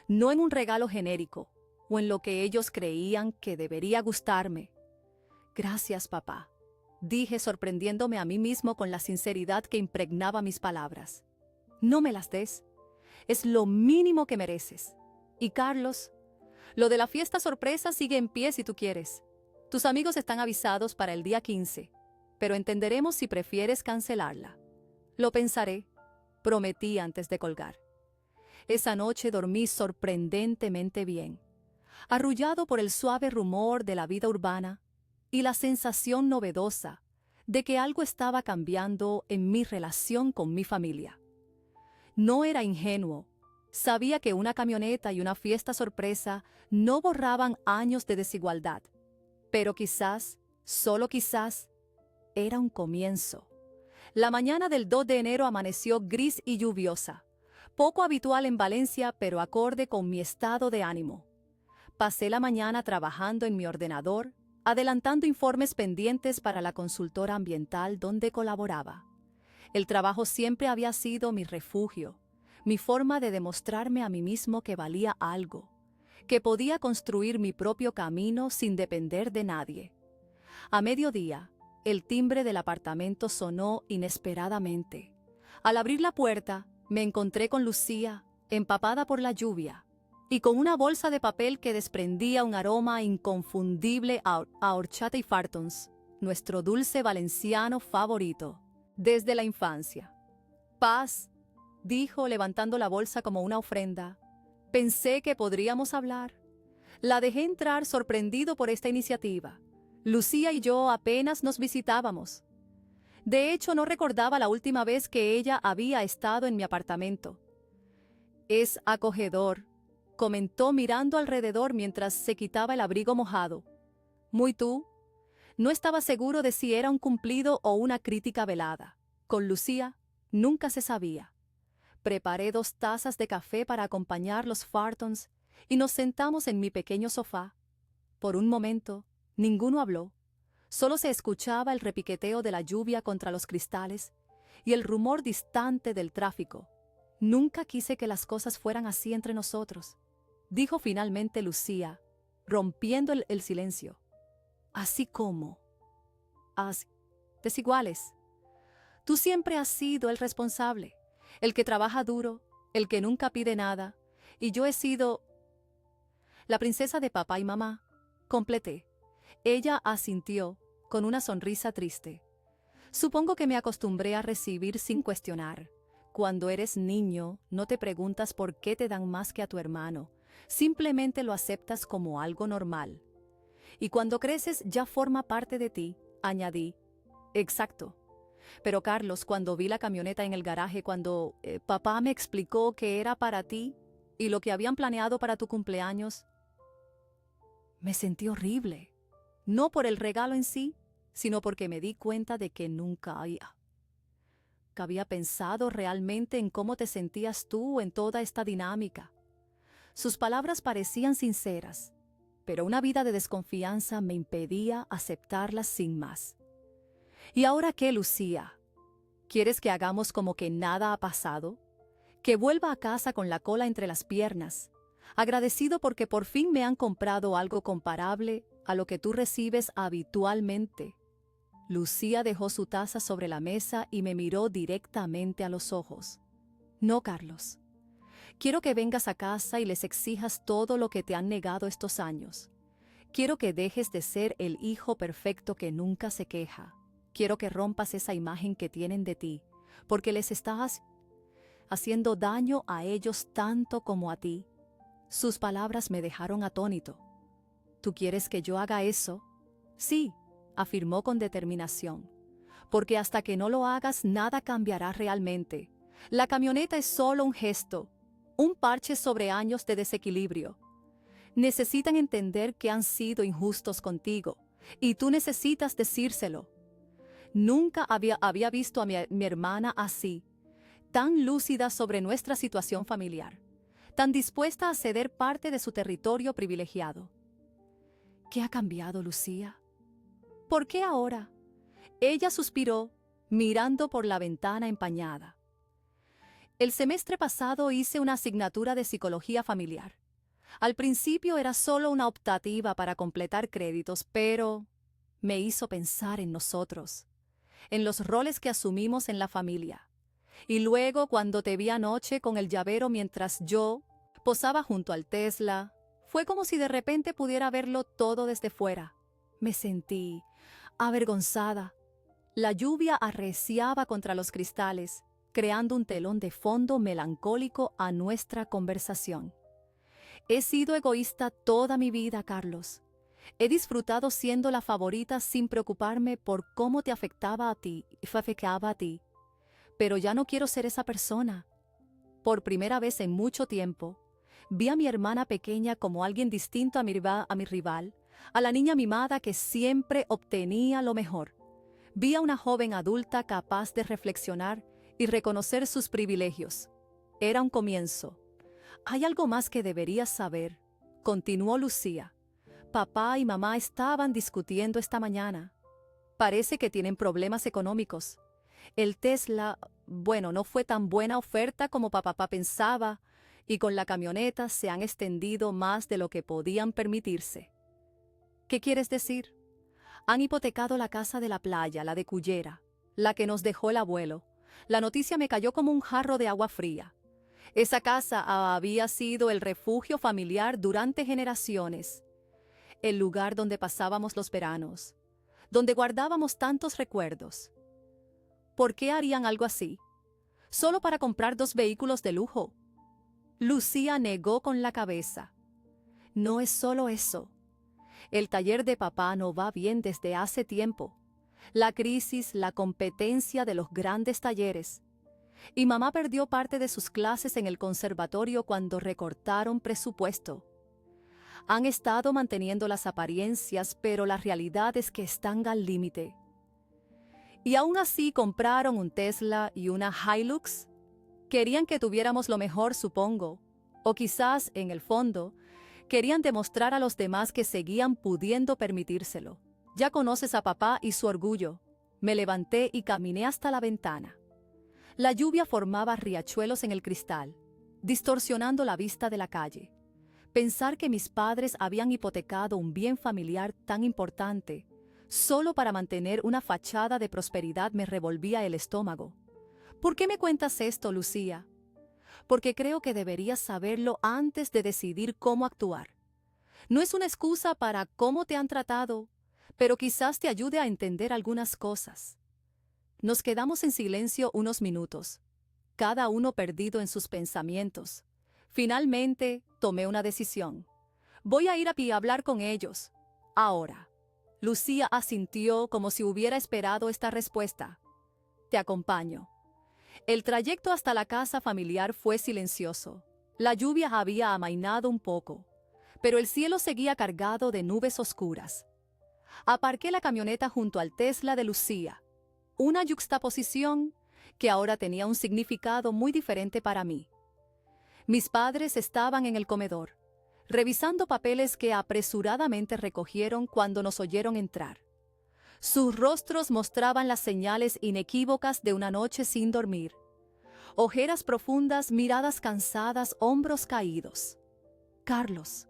no en un regalo genérico o en lo que ellos creían que debería gustarme. Gracias, papá, dije sorprendiéndome a mí mismo con la sinceridad que impregnaba mis palabras. No me las des. Es lo mínimo que mereces. Y Carlos, lo de la fiesta sorpresa sigue en pie si tú quieres. Tus amigos están avisados para el día 15, pero entenderemos si prefieres cancelarla. Lo pensaré, prometí antes de colgar. Esa noche dormí sorprendentemente bien, arrullado por el suave rumor de la vida urbana y la sensación novedosa de que algo estaba cambiando en mi relación con mi familia. No era ingenuo. Sabía que una camioneta y una fiesta sorpresa no borraban años de desigualdad, pero quizás, solo quizás, era un comienzo. La mañana del 2 de enero amaneció gris y lluviosa, poco habitual en Valencia, pero acorde con mi estado de ánimo. Pasé la mañana trabajando en mi ordenador, adelantando informes pendientes para la consultora ambiental donde colaboraba. El trabajo siempre había sido mi refugio, mi forma de demostrarme a mí mismo que valía algo, que podía construir mi propio camino sin depender de nadie. A mediodía, el timbre del apartamento sonó inesperadamente. Al abrir la puerta, me encontré con Lucía, empapada por la lluvia, y con una bolsa de papel que desprendía un aroma inconfundible a horchata y fartons, nuestro dulce valenciano favorito desde la infancia. Paz, dijo levantando la bolsa como una ofrenda. Pensé que podríamos hablar. La dejé entrar sorprendido por esta iniciativa. Lucía y yo apenas nos visitábamos. De hecho, no recordaba la última vez que ella había estado en mi apartamento. Es acogedor, comentó mirando alrededor mientras se quitaba el abrigo mojado. ¿Muy tú? No estaba seguro de si era un cumplido o una crítica velada. Con Lucía nunca se sabía. Preparé 2 tazas de café para acompañar los fartons y nos sentamos en mi pequeño sofá. Por un momento, ninguno habló. Solo se escuchaba el repiqueteo de la lluvia contra los cristales y el rumor distante del tráfico. Nunca quise que las cosas fueran así entre nosotros, dijo finalmente Lucía, rompiendo el silencio. Así como. Así. Desiguales. Tú siempre has sido el responsable, el que trabaja duro, el que nunca pide nada, Y yo he sido la princesa de papá y mamá. Completé. Ella asintió con una sonrisa triste. Supongo que me acostumbré a recibir sin cuestionar. Cuando eres niño, no te preguntas por qué te dan más que a tu hermano. Simplemente lo aceptas como algo normal. Y cuando creces ya forma parte de ti, añadí. Exacto. Pero Carlos, cuando vi la camioneta en el garaje, cuando papá me explicó que era para ti y lo que habían planeado para tu cumpleaños, me sentí horrible. No por el regalo en sí, sino porque me di cuenta de que nunca había pensado realmente en cómo te sentías tú en toda esta dinámica. Sus palabras parecían sinceras, pero una vida de desconfianza me impedía aceptarlas sin más. ¿Y ahora qué, Lucía? ¿Quieres que hagamos como que nada ha pasado? ¿Que vuelva a casa con la cola entre las piernas, agradecido porque por fin me han comprado algo comparable a lo que tú recibes habitualmente? Lucía dejó su taza sobre la mesa y me miró directamente a los ojos. No, Carlos. Quiero que vengas a casa y les exijas todo lo que te han negado estos años. Quiero que dejes de ser el hijo perfecto que nunca se queja. Quiero que rompas esa imagen que tienen de ti, porque les estás haciendo daño a ellos tanto como a ti. Sus palabras me dejaron atónito. ¿Tú quieres que yo haga eso? Sí, afirmó con determinación. Porque hasta que no lo hagas, nada cambiará realmente. La camioneta es solo un gesto, un parche sobre años de desequilibrio. Necesitan entender que han sido injustos contigo, y tú necesitas decírselo. Nunca había visto a mi hermana así, tan lúcida sobre nuestra situación familiar, tan dispuesta a ceder parte de su territorio privilegiado. ¿Qué ha cambiado, Lucía? ¿Por qué ahora? Ella suspiró, mirando por la ventana empañada. El semestre pasado hice una asignatura de psicología familiar. Al principio era solo una optativa para completar créditos, pero me hizo pensar en nosotros, en los roles que asumimos en la familia. Y luego, cuando te vi anoche con el llavero mientras yo posaba junto al Tesla, fue como si de repente pudiera verlo todo desde fuera. Me sentí avergonzada. La lluvia arreciaba contra los cristales, creando un telón de fondo melancólico a nuestra conversación. He sido egoísta toda mi vida, Carlos. He disfrutado siendo la favorita sin preocuparme por cómo te afectaba a ti. Pero ya no quiero ser esa persona. Por primera vez en mucho tiempo, vi a mi hermana pequeña como alguien distinto a mi rival, a la niña mimada que siempre obtenía lo mejor. Vi a una joven adulta capaz de reflexionar y reconocer sus privilegios. Era un comienzo. Hay algo más que deberías saber, continuó Lucía. Papá y mamá estaban discutiendo esta mañana. Parece que tienen problemas económicos. El Tesla, no fue tan buena oferta como papá pensaba, y con la camioneta se han extendido más de lo que podían permitirse. ¿Qué quieres decir? Han hipotecado la casa de la playa, la de Cullera, la que nos dejó el abuelo. La noticia me cayó como un jarro de agua fría. Esa casa había sido el refugio familiar durante generaciones, el lugar donde pasábamos los veranos, donde guardábamos tantos recuerdos. ¿Por qué harían algo así? ¿Solo para comprar 2 vehículos de lujo? Lucía negó con la cabeza. No es solo eso. El taller de papá no va bien desde hace tiempo. La crisis, la competencia de los grandes talleres. Y mamá perdió parte de sus clases en el conservatorio cuando recortaron presupuesto. Han estado manteniendo las apariencias, pero la realidad es que están al límite. Y aún así compraron un Tesla y una Hilux. Querían que tuviéramos lo mejor, supongo. O quizás, en el fondo, querían demostrar a los demás que seguían pudiendo permitírselo. Ya conoces a papá y su orgullo. Me levanté y caminé hasta la ventana. La lluvia formaba riachuelos en el cristal, distorsionando la vista de la calle. Pensar que mis padres habían hipotecado un bien familiar tan importante solo para mantener una fachada de prosperidad me revolvía el estómago. ¿Por qué me cuentas esto, Lucía? porque creo que deberías saberlo antes de decidir cómo actuar. No es una excusa para cómo te han tratado, pero quizás te ayude a entender algunas cosas. Nos quedamos en silencio unos minutos, cada uno perdido en sus pensamientos. Finalmente, tomé una decisión. Voy a ir a hablar con ellos. Ahora. Lucía asintió como si hubiera esperado esta respuesta. Te acompaño. El trayecto hasta la casa familiar fue silencioso. La lluvia había amainado un poco, pero el cielo seguía cargado de nubes oscuras. Aparqué la camioneta junto al Tesla de Lucía, una yuxtaposición que ahora tenía un significado muy diferente para mí. Mis padres estaban en el comedor, revisando papeles que apresuradamente recogieron cuando nos oyeron entrar. Sus rostros mostraban las señales inequívocas de una noche sin dormir. Ojeras profundas, miradas cansadas, hombros caídos. «Carlos»,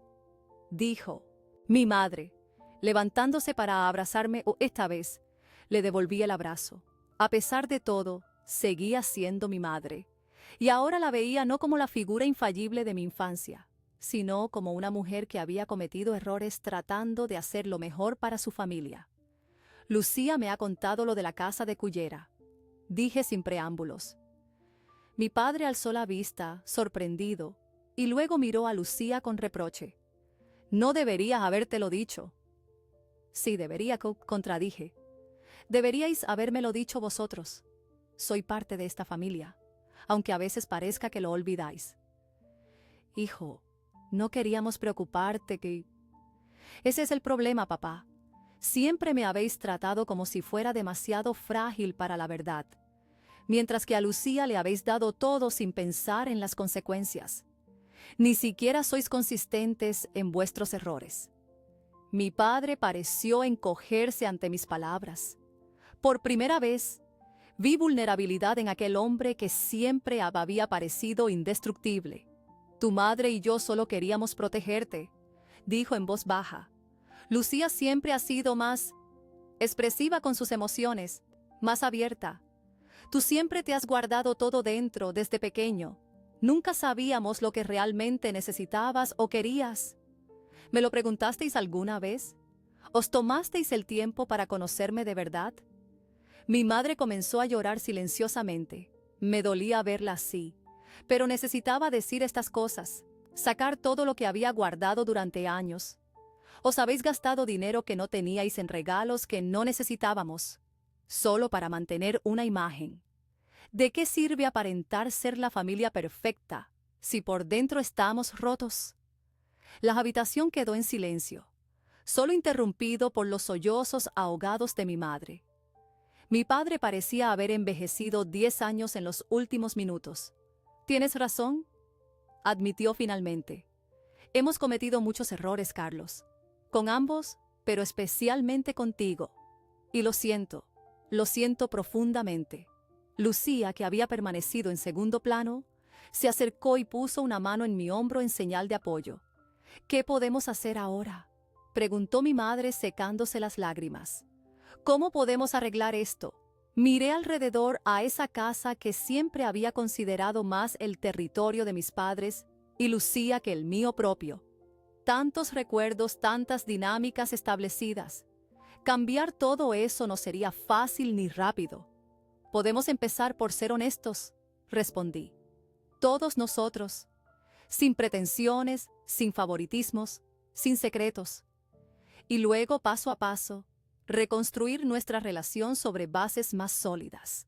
dijo mi madre, levantándose para abrazarme. Esta vez le devolví el abrazo. A pesar de todo, seguía siendo mi madre, y ahora la veía no como la figura infalible de mi infancia, sino como una mujer que había cometido errores tratando de hacer lo mejor para su familia. Lucía me ha contado lo de la casa de Cullera, dije sin preámbulos. Mi padre alzó la vista, sorprendido, y luego miró a Lucía con reproche. No deberías habértelo dicho. Sí, debería, contradije. Deberíais habérmelo dicho vosotros. Soy parte de esta familia, aunque a veces parezca que lo olvidáis. Hijo, no queríamos preocuparte que... Ese es el problema, papá. Siempre me habéis tratado como si fuera demasiado frágil para la verdad, mientras que a Lucía le habéis dado todo sin pensar en las consecuencias. Ni siquiera sois consistentes en vuestros errores. Mi padre pareció encogerse ante mis palabras. Por primera vez, vi vulnerabilidad en aquel hombre que siempre había parecido indestructible. Tu madre y yo solo queríamos protegerte, dijo en voz baja. Lucía siempre ha sido más expresiva con sus emociones, más abierta. Tú siempre te has guardado todo dentro desde pequeño. Nunca sabíamos lo que realmente necesitabas o querías. ¿Me lo preguntasteis alguna vez? ¿Os tomasteis el tiempo para conocerme de verdad? Mi madre comenzó a llorar silenciosamente. Me dolía verla así, pero necesitaba decir estas cosas, sacar todo lo que había guardado durante años. Os habéis gastado dinero que no teníais en regalos que no necesitábamos, solo para mantener una imagen. ¿De qué sirve aparentar ser la familia perfecta si por dentro estamos rotos? La habitación quedó en silencio, solo interrumpido por los sollozos ahogados de mi madre. Mi padre parecía haber envejecido 10 años en los últimos minutos. «Tienes razón», admitió finalmente. «Hemos cometido muchos errores, Carlos. Con ambos, pero especialmente contigo. Y lo siento profundamente». Lucía, que había permanecido en segundo plano, se acercó y puso una mano en mi hombro en señal de apoyo. «¿Qué podemos hacer ahora?», preguntó mi madre secándose las lágrimas. «¿Cómo podemos arreglar esto?». Miré alrededor a esa casa que siempre había considerado más el territorio de mis padres y Lucía que el mío propio. Tantos recuerdos, tantas dinámicas establecidas. Cambiar todo eso no sería fácil ni rápido. «Podemos empezar por ser honestos», respondí. «Todos nosotros, sin pretensiones, sin favoritismos, sin secretos. Y luego, paso a paso, reconstruir nuestra relación sobre bases más sólidas».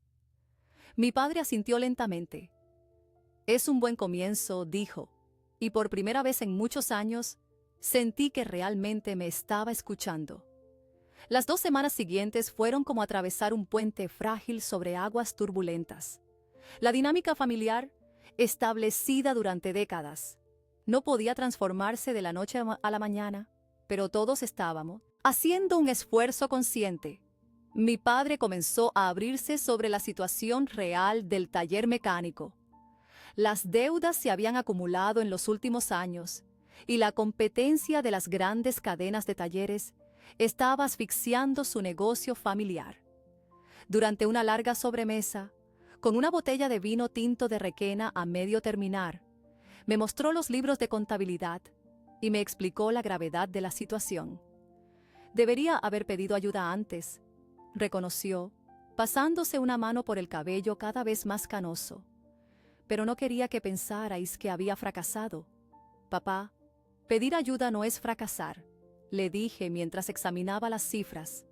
Mi padre asintió lentamente. «Es un buen comienzo», dijo, y por primera vez en muchos años sentí que realmente me estaba escuchando. Las 2 semanas siguientes fueron como atravesar un puente frágil sobre aguas turbulentas. La dinámica familiar, establecida durante décadas, no podía transformarse de la noche a la mañana, pero todos estábamos haciendo un esfuerzo consciente. Mi padre comenzó a abrirse sobre la situación real del taller mecánico. Las deudas se habían acumulado en los últimos años y la competencia de las grandes cadenas de talleres estaba asfixiando su negocio familiar. Durante una larga sobremesa, Con una botella de vino tinto de Requena a medio terminar, me mostró los libros de contabilidad y me explicó la gravedad de la situación. Debería haber pedido ayuda antes, reconoció, pasándose una mano por el cabello cada vez más canoso. Pero no quería que pensarais que había fracasado. Papá, pedir ayuda no es fracasar, le dije mientras examinaba las cifras.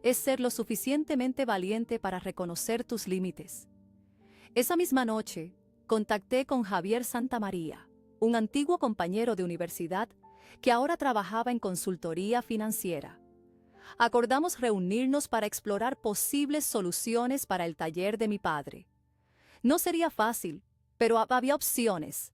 Es ser lo suficientemente valiente para reconocer tus límites. Esa misma noche, contacté con Javier Santamaría, un antiguo compañero de universidad que ahora trabajaba en consultoría financiera. Acordamos reunirnos para explorar posibles soluciones para el taller de mi padre. No sería fácil, pero había opciones: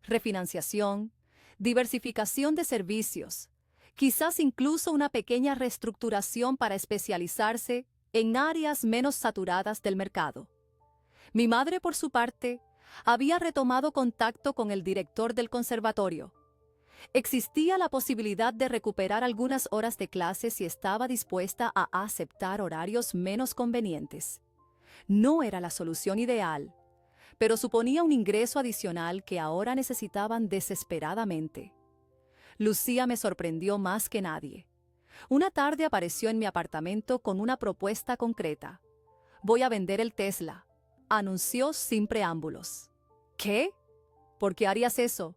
refinanciación, diversificación de servicios, quizás incluso una pequeña reestructuración para especializarse en áreas menos saturadas del mercado. Mi madre, por su parte, había retomado contacto con el director del conservatorio. Existía la posibilidad de recuperar algunas horas de clase si estaba dispuesta a aceptar horarios menos convenientes. No era la solución ideal, pero suponía un ingreso adicional que ahora necesitaban desesperadamente. Lucía me sorprendió más que nadie. Una tarde apareció en mi apartamento con una propuesta concreta. «Voy a vender el Tesla», anunció sin preámbulos. «¿Qué? ¿Por qué harías eso?»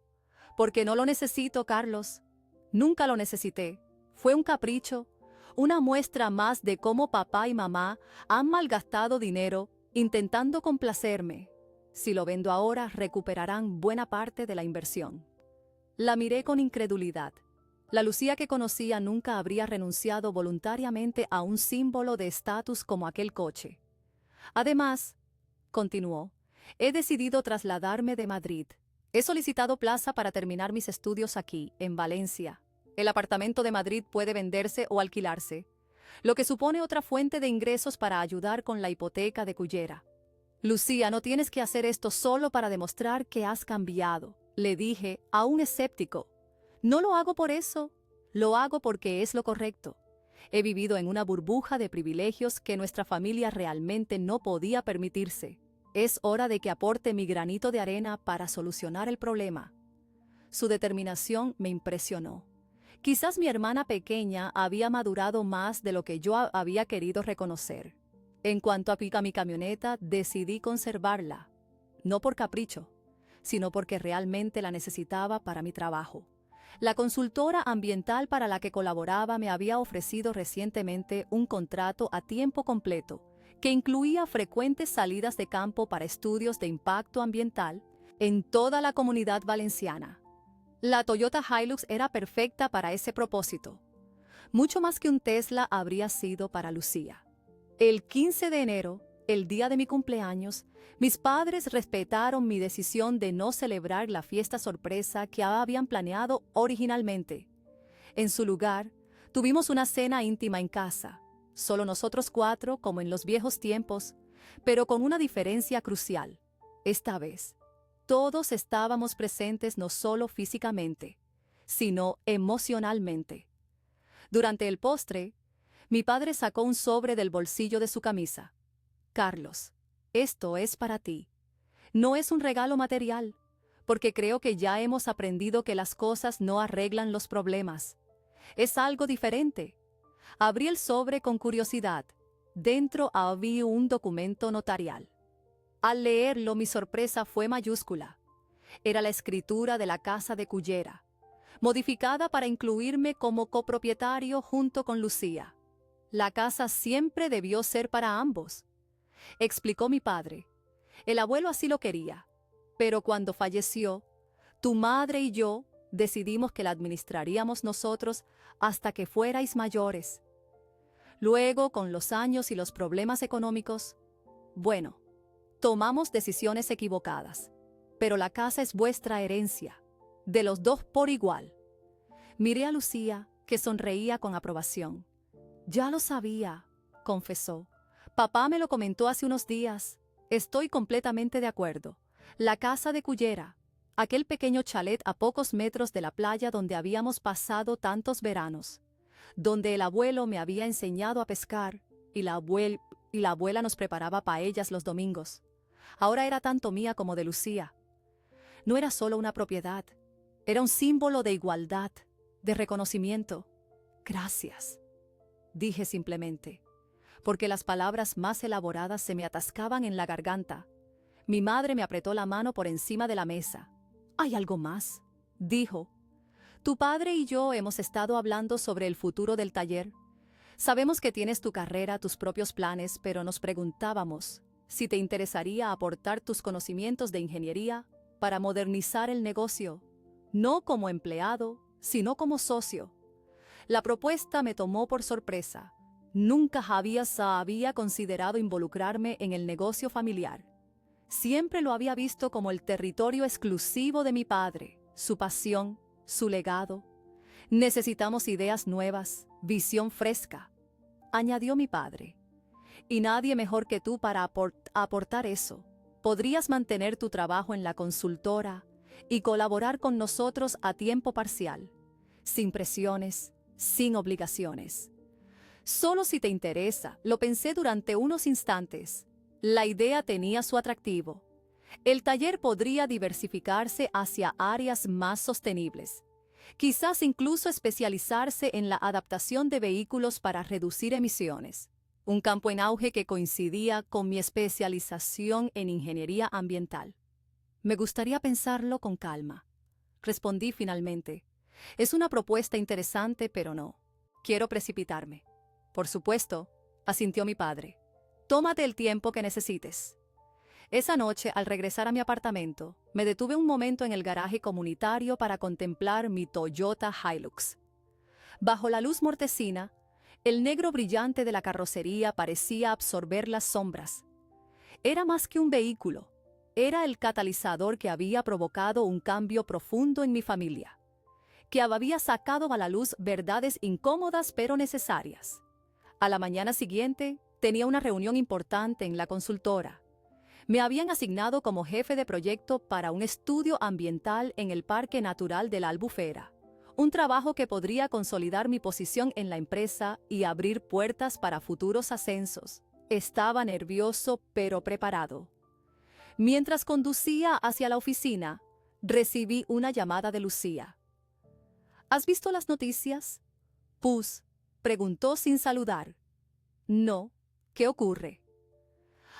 «Porque no lo necesito, Carlos. Nunca lo necesité. Fue un capricho, una muestra más de cómo papá y mamá han malgastado dinero intentando complacerme. Si lo vendo ahora, recuperarán buena parte de la inversión». La miré con incredulidad. La Lucía que conocía nunca habría renunciado voluntariamente a un símbolo de estatus como aquel coche. «Además», continuó, «he decidido trasladarme de Madrid. He solicitado plaza para terminar mis estudios aquí, en Valencia. El apartamento de Madrid puede venderse o alquilarse, lo que supone otra fuente de ingresos para ayudar con la hipoteca de Cullera». «Lucía, no tienes que hacer esto solo para demostrar que has cambiado», le dije, aún escéptico. «No lo hago por eso, lo hago porque es lo correcto. He vivido en una burbuja de privilegios que nuestra familia realmente no podía permitirse. Es hora de que aporte mi granito de arena para solucionar el problema». Su determinación me impresionó. Quizás mi hermana pequeña había madurado más de lo que yo había querido reconocer. En cuanto a mi camioneta, decidí conservarla, no por capricho, sino porque realmente la necesitaba para mi trabajo. La consultora ambiental para la que colaboraba me había ofrecido recientemente un contrato a tiempo completo que incluía frecuentes salidas de campo para estudios de impacto ambiental en toda la Comunidad Valenciana. La Toyota Hilux era perfecta para ese propósito. Mucho más que un Tesla habría sido para Lucía. El 15 de enero, el día de mi cumpleaños, mis padres respetaron mi decisión de no celebrar la fiesta sorpresa que habían planeado originalmente. En su lugar, tuvimos una cena íntima en casa, solo nosotros 4 como en los viejos tiempos, pero con una diferencia crucial. Esta vez, todos estábamos presentes no solo físicamente, sino emocionalmente. Durante el postre, mi padre sacó un sobre del bolsillo de su camisa. «Carlos, esto es para ti. No es un regalo material, porque creo que ya hemos aprendido que las cosas no arreglan los problemas. Es algo diferente». Abrí el sobre con curiosidad. Dentro había un documento notarial. Al leerlo, mi sorpresa fue mayúscula. Era la escritura de la casa de Cullera, modificada para incluirme como copropietario junto con Lucía. «La casa siempre debió ser para ambos», explicó mi padre. «El abuelo así lo quería, pero cuando falleció, tu madre y yo decidimos que la administraríamos nosotros hasta que fuerais mayores. Luego, con los años y los problemas económicos, bueno, tomamos decisiones equivocadas, pero la casa es vuestra herencia, de los 2 por igual». Miré a Lucía, que sonreía con aprobación. «Ya lo sabía», confesó. «Papá me lo comentó hace unos días. Estoy completamente de acuerdo. La casa de Cullera, aquel pequeño chalet a pocos metros de la playa donde habíamos pasado tantos veranos, donde el abuelo me había enseñado a pescar y la abuela nos preparaba paellas los domingos. Ahora era tanto mía como de Lucía. No era solo una propiedad, era un símbolo de igualdad, de reconocimiento. Gracias, dije simplemente, porque las palabras más elaboradas se me atascaban en la garganta. Mi madre me apretó la mano por encima de la mesa. «¿Hay algo más?», dijo. «Tu padre y yo hemos estado hablando sobre el futuro del taller. Sabemos que tienes tu carrera, tus propios planes, pero nos preguntábamos si te interesaría aportar tus conocimientos de ingeniería para modernizar el negocio, no como empleado, sino como socio». La propuesta me tomó por sorpresa. Nunca había considerado involucrarme en el negocio familiar. Siempre lo había visto como el territorio exclusivo de mi padre, su pasión, su legado. «Necesitamos ideas nuevas, visión fresca», añadió mi padre. «Y nadie mejor que tú para aportar eso. Podrías mantener tu trabajo en la consultora y colaborar con nosotros a tiempo parcial, sin presiones, sin obligaciones. Solo si te interesa», lo pensé durante unos instantes. La idea tenía su atractivo. El taller podría diversificarse hacia áreas más sostenibles. Quizás incluso especializarse en la adaptación de vehículos para reducir emisiones. Un campo en auge que coincidía con mi especialización en ingeniería ambiental. «Me gustaría pensarlo con calma», respondí finalmente. «Es una propuesta interesante, pero no quiero precipitarme». «Por supuesto», asintió mi padre. «Tómate el tiempo que necesites». Esa noche, al regresar a mi apartamento, me detuve un momento en el garaje comunitario para contemplar mi Toyota Hilux. Bajo la luz mortecina, el negro brillante de la carrocería parecía absorber las sombras. Era más que un vehículo, era el catalizador que había provocado un cambio profundo en mi familia, que había sacado a la luz verdades incómodas pero necesarias. A la mañana siguiente, tenía una reunión importante en la consultora. Me habían asignado como jefe de proyecto para un estudio ambiental en el Parque Natural de la Albufera, un trabajo que podría consolidar mi posición en la empresa y abrir puertas para futuros ascensos. Estaba nervioso pero preparado. Mientras conducía hacia la oficina, recibí una llamada de Lucía. «¿Has visto las noticias?», Pus preguntó sin saludar. «No, ¿qué ocurre?».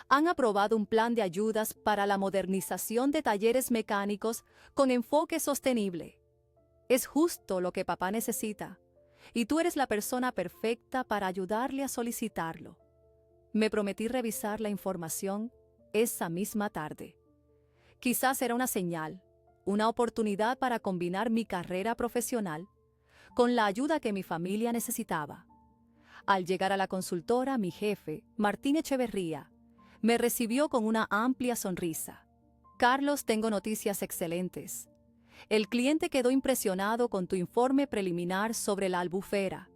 «Han aprobado un plan de ayudas para la modernización de talleres mecánicos con enfoque sostenible. Es justo lo que papá necesita, y tú eres la persona perfecta para ayudarle a solicitarlo». Me prometí revisar la información esa misma tarde. Quizás era una señal, una oportunidad para combinar mi carrera profesional con la ayuda que mi familia necesitaba. Al llegar a la consultora, mi jefe, Martín Echeverría, me recibió con una amplia sonrisa. «Carlos, tengo noticias excelentes. El cliente quedó impresionado con tu informe preliminar sobre la Albufera.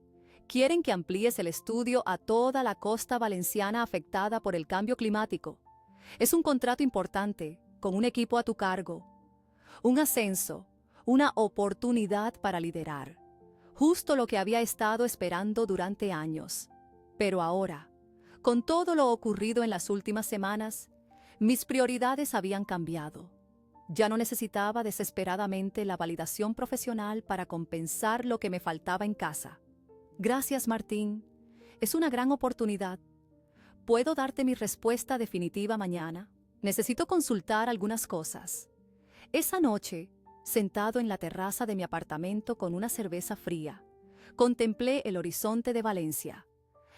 Quieren que amplíes el estudio a toda la costa valenciana afectada por el cambio climático. Es un contrato importante, con un equipo a tu cargo. Un ascenso, una oportunidad para liderar. Justo lo que había estado esperando durante años. Pero ahora, con todo lo ocurrido en las últimas semanas, mis prioridades habían cambiado. Ya no necesitaba desesperadamente la validación profesional para compensar lo que me faltaba en casa. Gracias, Martín. Es una gran oportunidad. ¿Puedo darte mi respuesta definitiva mañana? Necesito consultar algunas cosas». Esa noche, sentado en la terraza de mi apartamento con una cerveza fría, contemplé el horizonte de Valencia.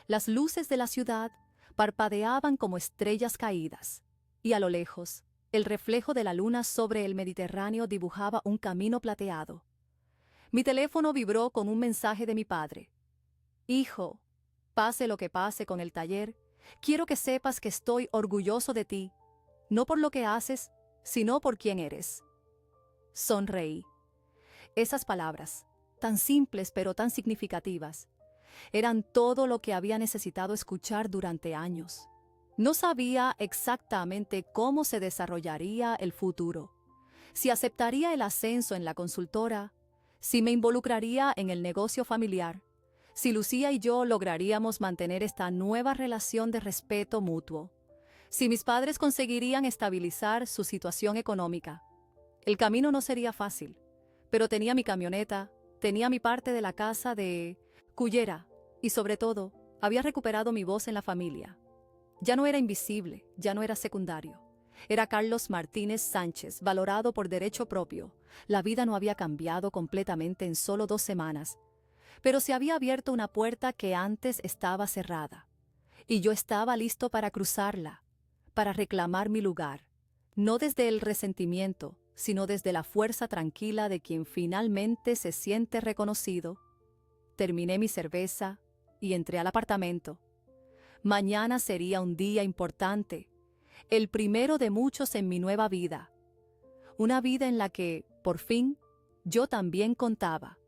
Las luces de la ciudad parpadeaban como estrellas caídas, y a lo lejos, el reflejo de la luna sobre el Mediterráneo dibujaba un camino plateado. Mi teléfono vibró con un mensaje de mi padre. «Hijo, pase lo que pase con el taller, quiero que sepas que estoy orgulloso de ti, no por lo que haces, sino por quién eres». Sonreí. Esas palabras, tan simples pero tan significativas, eran todo lo que había necesitado escuchar durante años. No sabía exactamente cómo se desarrollaría el futuro, si aceptaría el ascenso en la consultora, si me involucraría en el negocio familiar, si Lucía y yo lograríamos mantener esta nueva relación de respeto mutuo, si mis padres conseguirían estabilizar su situación económica. El camino no sería fácil, pero tenía mi camioneta, tenía mi parte de la casa de Cullera y sobre todo, había recuperado mi voz en la familia. Ya no era invisible, ya no era secundario. Era Carlos Martínez Sánchez, valorado por derecho propio. La vida no había cambiado completamente en solo 2 semanas, pero se había abierto una puerta que antes estaba cerrada. Y yo estaba listo para cruzarla, para reclamar mi lugar, no desde el resentimiento, sino desde la fuerza tranquila de quien finalmente se siente reconocido. Terminé mi cerveza y entré al apartamento. Mañana sería un día importante, el primero de muchos en mi nueva vida. Una vida en la que, por fin, yo también contaba.